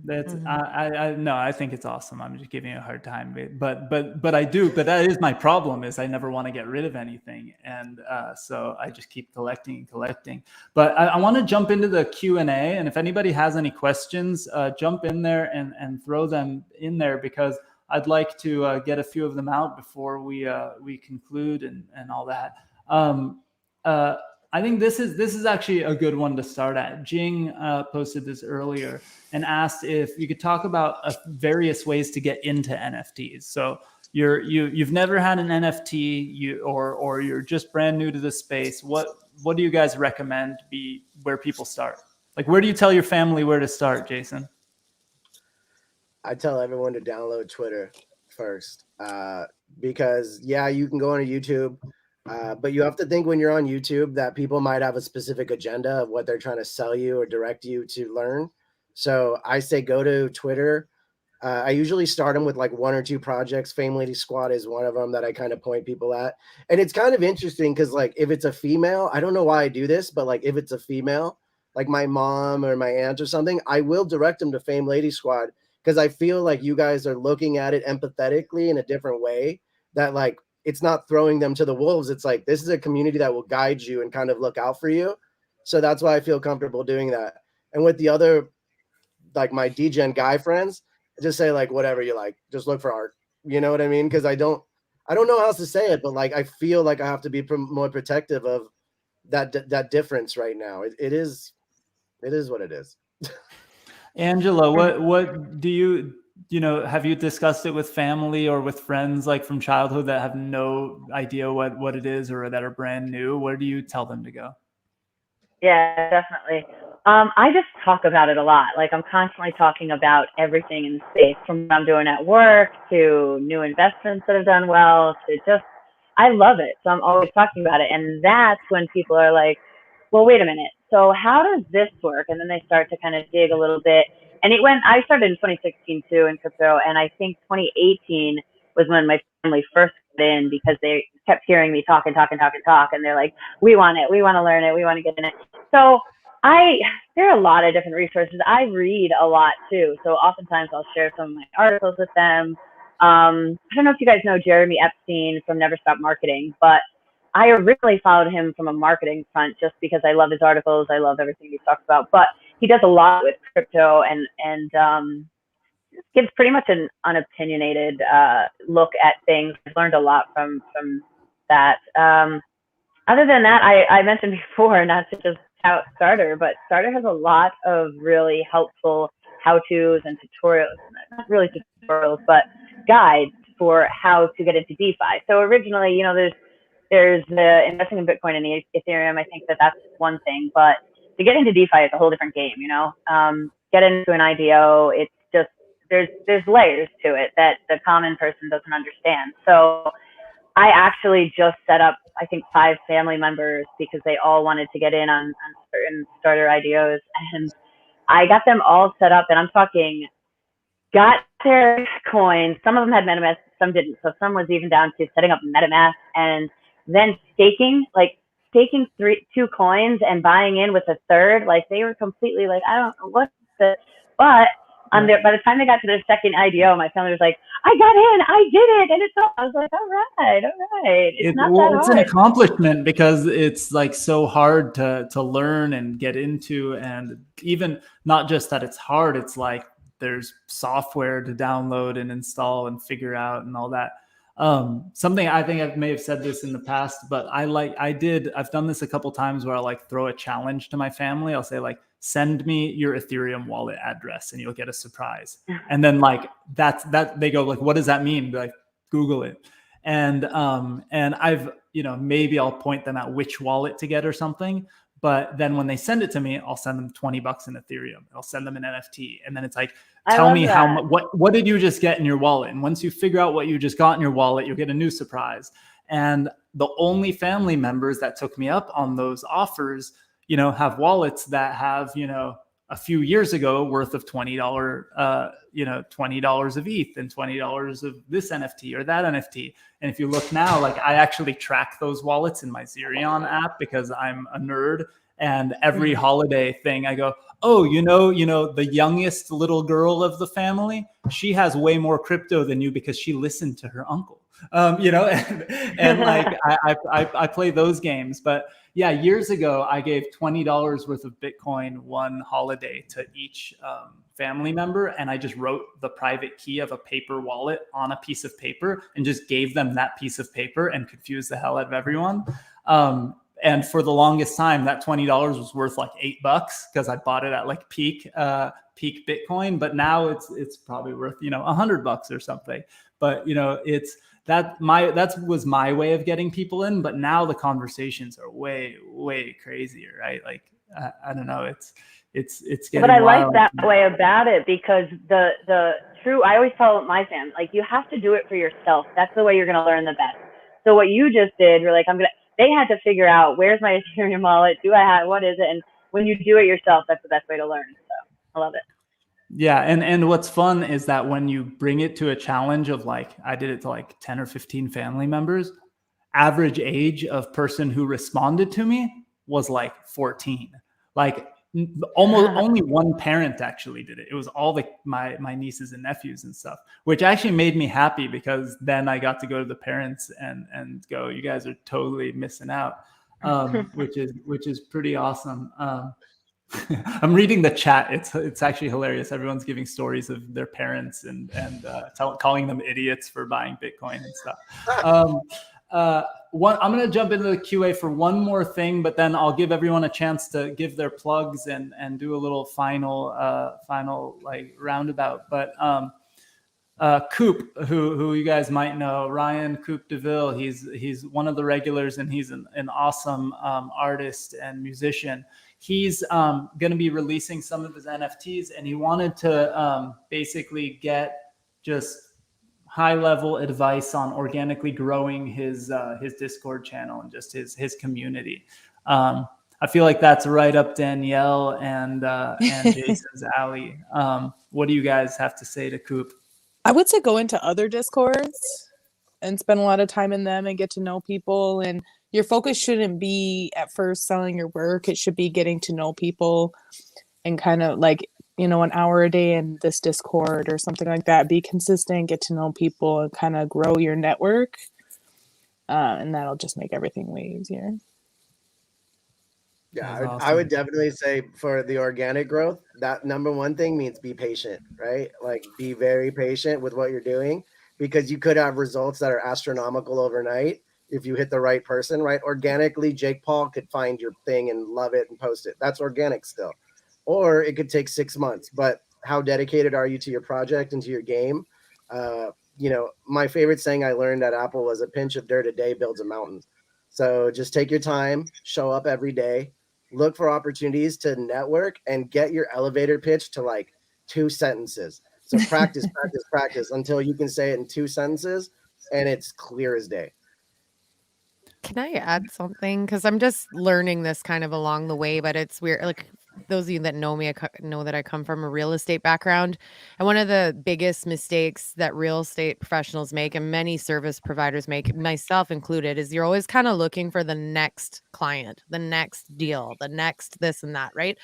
That's I think it's awesome. I'm just giving you a hard time, but I do. But that is my problem, is I never want to get rid of anything, and so I just keep collecting and collecting. But I want to jump into the Q&A, and if anybody has any questions, jump in there and throw them in there, because I'd like to get a few of them out before we conclude and all that. I think this is actually a good one to start at. Jing posted this earlier and asked if you could talk about various ways to get into NFTs. So you've never had an NFT, or you're just brand new to the space. What do you guys recommend be where people start? Like, where do you tell your family where to start, Jason? I tell everyone to download Twitter first, because yeah, you can go on YouTube. But you have to think when you're on YouTube that people might have a specific agenda of what they're trying to sell you or direct you to learn. So I say go to Twitter. I usually start them with like one or two projects. Fame Lady Squad is one of them that I kind of point people at. And it's kind of interesting because like if it's a female, I don't know why I do this, but like if it's a female, like my mom or my aunt or something, I will direct them to Fame Lady Squad because I feel like you guys are looking at it empathetically in a different way, that like it's not throwing them to the wolves. It's like, this is a community that will guide you and kind of look out for you. So that's why I feel comfortable doing that. And with the other, like my DGen guy friends, just say like, whatever you like, just look for art. You know what I mean? Cause I don't know how else to say it, but like, I feel like I have to be more protective of that difference right now. It is what it is. Angela, what do you know, have you discussed it with family or with friends like from childhood that have no idea what it is or that are brand new? Where do you tell them to go? Yeah, definitely. I just talk about it a lot. Like I'm constantly talking about everything in the space, from what I'm doing at work to new investments that have done well to just, I love it. So I'm always talking about it. And that's when people are like, well, wait a minute. So how does this work? And then they start to kind of dig a little bit. And I started in 2016 too in crypto. And I think 2018 was when my family first got in, because they kept hearing me talk. And they're like, we want it. We want to learn it. We want to get in it. So there are a lot of different resources. I read a lot too. So oftentimes I'll share some of my articles with them. I don't know if you guys know Jeremy Epstein from Never Stop Marketing, but I originally followed him from a marketing front just because I love his articles. I love everything he talks about, but he does a lot with crypto and gives pretty much an unopinionated look at things. I've learned a lot from that. Other than that, I mentioned before, not to just tout Starter, but Starter has a lot of really helpful how-tos and tutorials, not really tutorials, but guides for how to get into DeFi. So originally, there's the investing in Bitcoin and Ethereum. I think that's one thing, but to get into DeFi is a whole different game. Get into an IDO, it's just there's layers to it that the common person doesn't understand. So I actually just set up, I think, 5 family members because they all wanted to get in on certain Starter IDOs, and I got them all set up. And I'm talking, got their coins. Some of them had MetaMask, some didn't. So some was even down to setting up MetaMask and then staking 2 coins and buying in with a third. Like, they were completely like, I don't know what the, but by the time they got to their second IDO, my family was like, I got in, I did it. And I was like, all right. It's not that hard. It's an accomplishment because it's like so hard to learn and get into. And even not just that it's hard, it's like there's software to download and install and figure out and all that. Something I think I may have said this in the past, but I've done this a couple times where I throw a challenge to my family. I'll say send me your Ethereum wallet address and you'll get a surprise. And then that they go what does that mean? Google it. And I've, maybe I'll point them at which wallet to get or something. But then when they send it to me, I'll send them $20 in Ethereum. I'll send them an NFT. And then it's tell me what did you just get in your wallet? And once you figure out what you just got in your wallet, you'll get a new surprise. And the only family members that took me up on those offers, have wallets that have, a few years ago worth of $20, $20 of ETH and $20 of this NFT or that NFT. And if you look now, I actually track those wallets in my Zerion app because I'm a nerd. And every holiday thing I go, oh, the youngest little girl of the family, she has way more crypto than you because she listened to her uncle. I play those games. But yeah, years ago, I gave $20 worth of Bitcoin one holiday to each family member. And I just wrote the private key of a paper wallet on a piece of paper and just gave them that piece of paper and confused the hell out of everyone. And for the longest time, that $20 was worth $8 because I bought it at peak Bitcoin. But now it's probably worth $100 or something. But that was my way of getting people in. But now the conversations are way crazier, right? I don't know. It's getting. But I wild. like that way about it because the true. I always tell my fam, you have to do it for yourself. That's the way you're going to learn the best. So what you just did, you're they had to figure out, where's my Ethereum wallet? What is it? And when you do it yourself, that's the best way to learn. So I love it. Yeah. And what's fun is that when you bring it to a challenge of I did it to 10 or 15 family members, average age of person who responded to me was 14. Almost only one parent actually did it. It was all my nieces and nephews and stuff, which actually made me happy because then I got to go to the parents and go, you guys are totally missing out, which is pretty awesome. I'm reading the chat. It's actually hilarious. Everyone's giving stories of their parents and calling them idiots for buying Bitcoin and stuff. I'm going to jump into the QA for one more thing, but then I'll give everyone a chance to give their plugs and do a little final roundabout. But Coop, who you guys might know, Ryan Coop DeVille, he's one of the regulars and he's an awesome artist and musician. He's going to be releasing some of his NFTs, and he wanted to basically get just high-level advice on organically growing his Discord channel and just his community. I feel like that's right up Danielle and Jason's alley. What do you guys have to say to Coop? I would say go into other Discords and spend a lot of time in them and get to know people. And your focus shouldn't be at first selling your work. It should be getting to know people and kind of an hour a day in this Discord or something like that. Be consistent, get to know people, and kind of grow your network. And that'll just make everything way easier. Yeah, Awesome. I would definitely say for the organic growth, that number one thing means be patient, right? Be very patient with what you're doing because you could have results that are astronomical overnight. if you hit the right person, right? Organically, Jake Paul could find your thing and love it and post it. That's organic still. Or it could take 6 months. But how dedicated are you to your project and to your game? You know, my favorite saying I learned at Apple was a pinch of dirt a day builds a mountain. So just take your time, show up every day, look for opportunities to network, and get your elevator pitch to like 2 sentences. So practice, practice, practice until you can say it in 2 sentences and it's clear as day. Can I add something? Because I'm just learning this kind of along the way, but it's weird. Like those of you that know me, know that I come from a real estate background. And one of the biggest mistakes that real estate professionals make, and many service providers make, myself included, is you're always kind of looking for the next client, the next deal, the next this and that, right?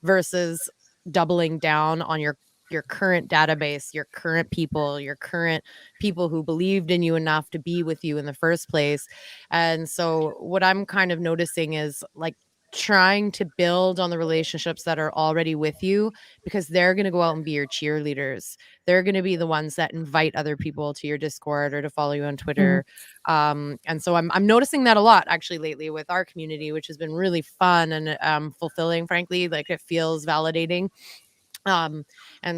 Versus doubling down on your current database, your current people who believed in you enough to be with you in the first place. And so what I'm kind of noticing is like trying to build on the relationships that are already with you, because they're going to go out and be your cheerleaders. They're going to be the ones that invite other people to your Discord or to follow you on Twitter. And so I'm noticing that a lot actually lately with our community, which has been really fun and fulfilling, frankly. Like it feels validating. And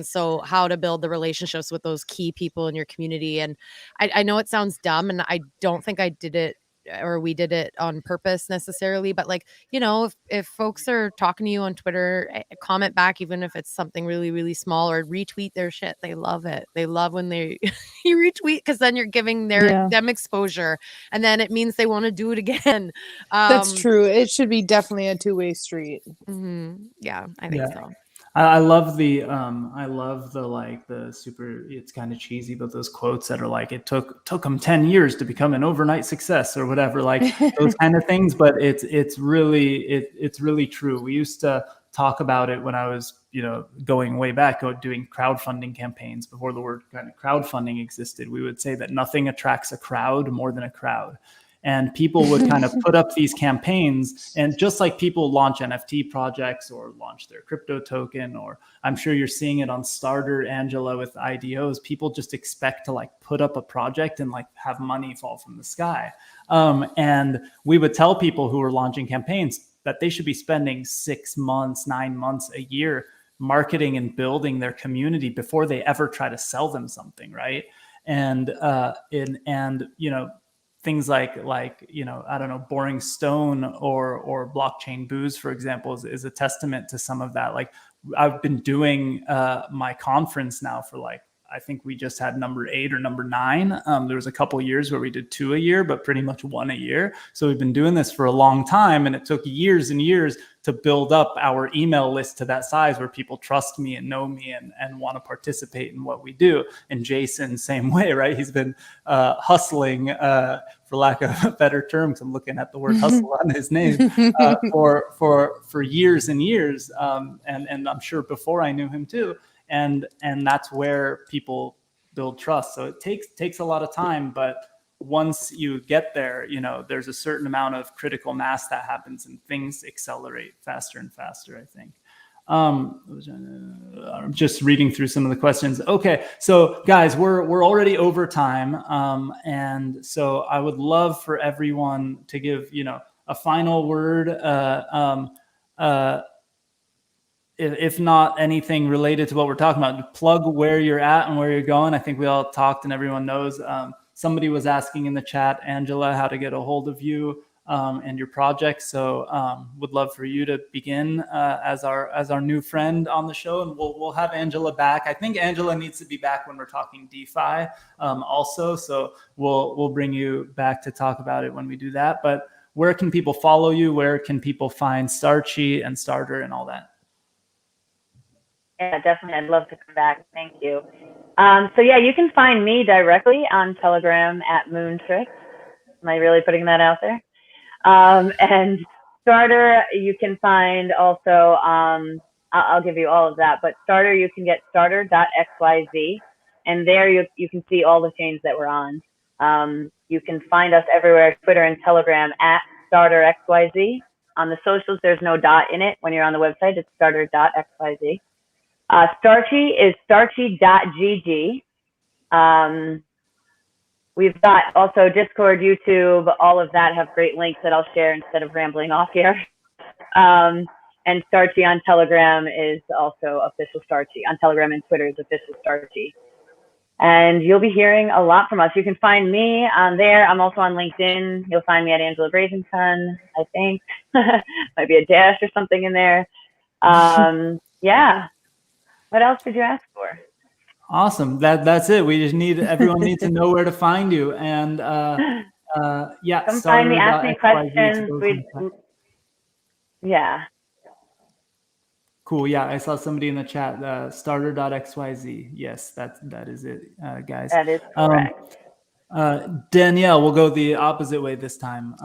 so how to build the relationships with those key people in your community. And I know it sounds dumb, and I don't think I did it or we did it on purpose necessarily, but like, you know, if folks are talking to you on Twitter, comment back, even if it's something really, really small, or retweet their shit. They love it. They love when they you retweet, because then you're giving them exposure, and then it means they want to do it again. That's true. It should be definitely a two-way street. Yeah, I think so. I love the like the super, it's kind of cheesy, but those quotes that are like, it took them 10 years to become an overnight success or whatever, like those kind of things. But it's really true. We used to talk about it when I was, you know, going way back, doing crowdfunding campaigns before the word kind of crowdfunding existed. We would say that nothing attracts a crowd more than a crowd. And people would kind of put up these campaigns, and just like people launch NFT projects or launch their crypto token, or I'm sure you're seeing it on Starter, Angela, with IDOs, people just expect to like put up a project and like have money fall from the sky. And we would tell people who were launching campaigns that they should be spending 6 months, 9 months, a year marketing and building their community before they ever try to sell them something, right? And you know, things like, you know, I don't know, Boring Stone or Blockchain Booze, for example, is a testament to some of that. Like I've been doing my conference now for like, I think we just had number 8 or number 9. There was a couple of years where we did 2 a year, but pretty much 1 a year. So we've been doing this for a long time, and it took years and years to build up our email list to that size where people trust me and know me and want to participate in what we do. And Jason, same way, right? He's been hustling, for lack of a better term, because I'm looking at the word hustle on his name, for years and years. And I'm sure before I knew him too. And that's where people build trust. So it takes a lot of time, but once you get there, you know, there's a certain amount of critical mass that happens and things accelerate faster and faster, I think. I'm just reading through some of the questions. Okay, so guys, we're already over time. And so I would love for everyone to give, you know, a final word, if not anything related to what we're talking about. Plug where you're at and where you're going. I think we all talked and everyone knows. Somebody was asking in the chat, Angela, how to get a hold of you and your project. So would love for you to begin as our new friend on the show, and we'll have Angela back. I think Angela needs to be back when we're talking DeFi also. So we'll bring you back to talk about it when we do that. But where can people follow you? Where can people find Starchi and Starter and all that? Yeah, definitely. I'd love to come back. Thank you. So yeah, you can find me directly on Telegram at Moontrix. Am I really putting that out there? And Starter, you can find also, I'll give you all of that, but Starter, you can get starter.xyz, and there you can see all the chains that we're on. You can find us everywhere, Twitter and Telegram at starterxyz. On the socials, there's no dot in it. When you're on the website, it's starter.xyz. Starchi is starchi.gg. we've got also Discord, YouTube, all of that have great links that I'll share instead of rambling off here. And Starchi on Telegram is also official Starchi. On Telegram and Twitter is official Starchi. And you'll be hearing a lot from us. You can find me on there. I'm also on LinkedIn. You'll find me at Angela Brasington, I think. Might be a dash or something in there. Yeah. What else did you ask for? Awesome. That's it. We just need, everyone needs to know where to find you. And yeah, come find me, ask me questions. Yeah. Cool. Yeah, I saw somebody in the chat. Starter.xyz. Yes, that is it, guys. That is correct. Danielle, we'll go the opposite way this time.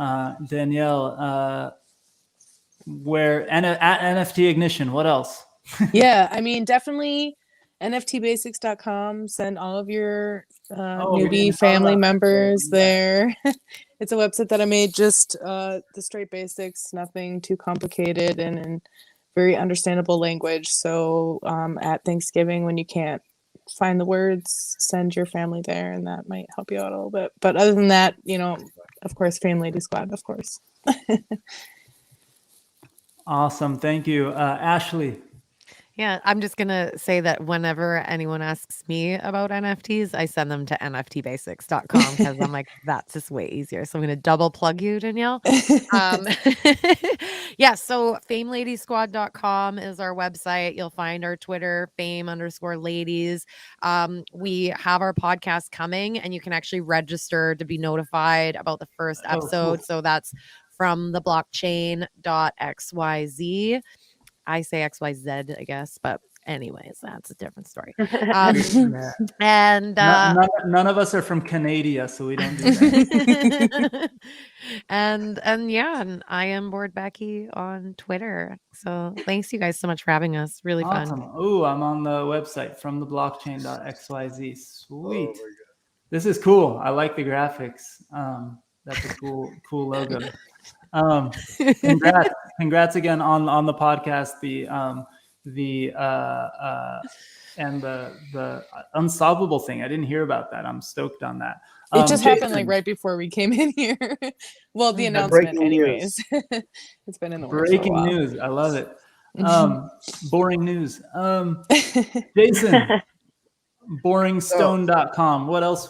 Danielle, where at NFTignition, what else? Yeah, I mean, definitely NFTbasics.com. Send all of your newbie family members there. It's a website that I made just the straight basics, nothing too complicated, and in very understandable language. So at Thanksgiving, when you can't find the words, send your family there, and that might help you out a little bit. But other than that, you know, of course, Fame Lady Squad, of course. Awesome. Thank you. Ashley. Yeah, I'm just going to say that whenever anyone asks me about NFTs, I send them to nftbasics.com because I'm like, that's just way easier. So I'm going to double plug you, Danielle. Yeah, so fameladysquad.com is our website. You'll find our Twitter, fame_ladies. We have our podcast coming, and you can actually register to be notified about the first episode. Cool. So that's from the blockchain.xyz. I say XYZ, I guess, but anyways, that's a different story. And none of us are from Canada, so we don't do that. and yeah, and I am Board Becky on Twitter. So thanks you guys so much for having us. Really awesome. Fun. Oh, I'm on the website from the blockchain.xyz. Sweet. This is cool. I like the graphics. That's a cool logo. Congrats again on the podcast, and the unsolvable thing. I didn't hear about that. I'm stoked on that. It just happened like right before we came in here. Well, the announcement anyways. It's been in the works breaking for a while. news. I love it. Boring news. Jason, boringstone.com. What else?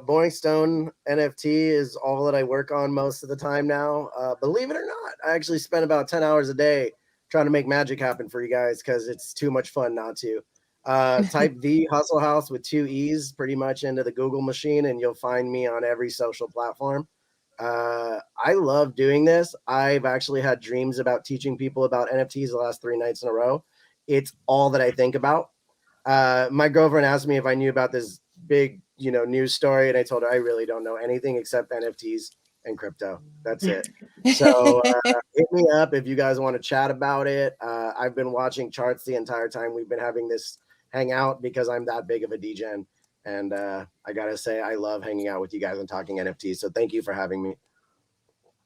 Boring Stone NFT is all that I work on most of the time now. Believe it or not, I actually spend about 10 hours a day trying to make magic happen for you guys because it's too much fun not to. Type the Hustle House with 2 E's pretty much into the Google machine, and you'll find me on every social platform. I love doing this. I've actually had dreams about teaching people about NFTs the last 3 nights in a row. It's all that I think about. My girlfriend asked me if I knew about this big news story, and I told her I really don't know anything except NFTs and crypto. That's it. So hit me up if you guys want to chat about it. I've been watching charts the entire time we've been having this hangout because I'm that big of a degen, and I gotta say I love hanging out with you guys and talking NFTs. So thank you for having me.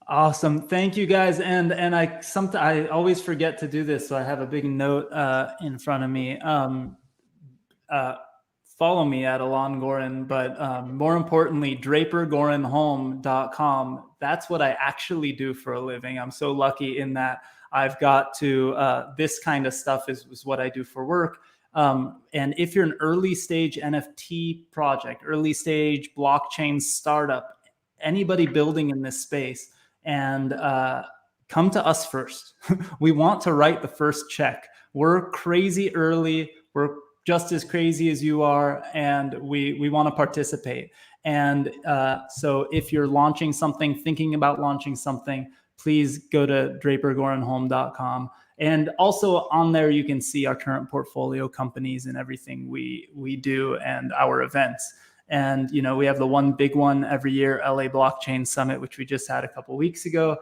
Awesome. Thank you guys. And I always forget to do this, so I have a big note in front of me. Follow me at Alon Goren, but more importantly, drapergorenhome.com. That's what I actually do for a living. I'm so lucky in that I've got to, this kind of stuff is what I do for work. And if you're an early stage NFT project, early stage blockchain startup, anybody building in this space, and come to us first. We want to write the first check. We're crazy early. We're just as crazy as you are, and we want to participate. And so if you're launching something, thinking about launching something, please go to drapergorenhome.com. And also on there, you can see our current portfolio companies and everything we do and our events. And, we have the one big one every year, LA Blockchain Summit, which we just had a couple weeks ago.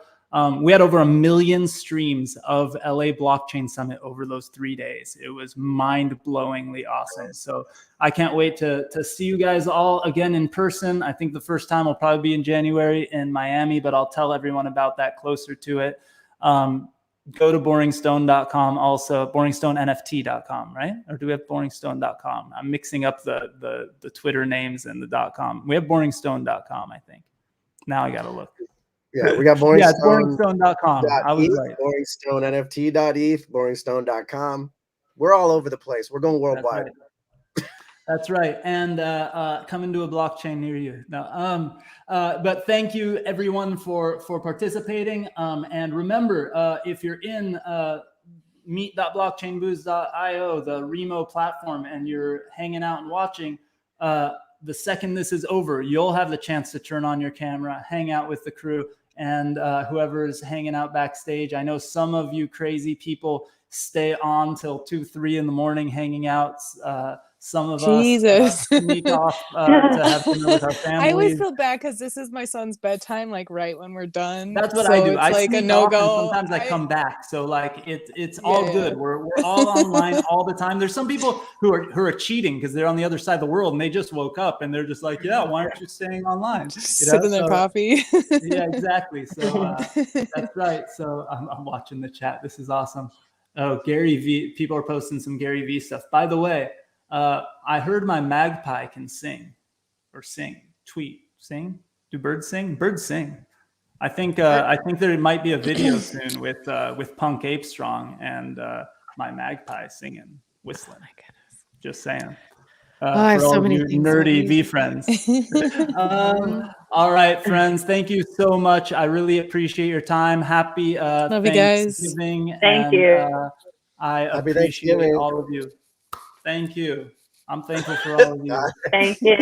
We had over 1 million streams of LA Blockchain Summit over those 3 days. It was mind-blowingly awesome. So I can't wait to see you guys all again in person. I think the first time will probably be in January in Miami, but I'll tell everyone about that closer to it. go to boringstone.com, also boringstonenft.com, right? Or do we have boringstone.com? I'm mixing up the Twitter names and the .com. We have boringstone.com, I think. Now I got to look. Yeah, we got Boringstone. Yeah, it's boringstone.com. I was right. Boringstonenft.eth, boringstone.com. We're all over the place. We're going worldwide. That's right. That's right. And coming to a blockchain near you. No, but thank you everyone for participating. And remember, if you're in meet.blockchainbooze.io, the Remo platform, and you're hanging out and watching, the second this is over, you'll have the chance to turn on your camera, hang out with the crew, and whoever is hanging out backstage. I know some of you crazy people stay on till 2, 3 in the morning hanging out. Some of us sneak off to have dinner with our families. I always feel bad because this is my son's bedtime, like right when we're done. That's what I do. It's I like a sneak no off and go. sometimes I come back. So like it's all good. We're all online all the time. There's some people who are cheating because they're on the other side of the world and they just woke up and they're just like, yeah, why aren't you staying online? Sipping their coffee. Yeah, exactly. So that's right. So I'm watching the chat. This is awesome. Oh, Gary V. People are posting some Gary V stuff. By the way, I heard my magpie can sing or tweet, sing. Do birds sing? Birds sing. I think there might be a video soon with Punk Ape Strong and my magpie singing, whistling. Oh my goodness. Just saying. I have for all so of many you things nerdy V friends. All right, friends. Thank you so much. I really appreciate your time. Happy Love you guys. Thanksgiving. Thank you. I Happy appreciate Thanksgiving. all of you. Thank you. I'm thankful for all of you. Thank you.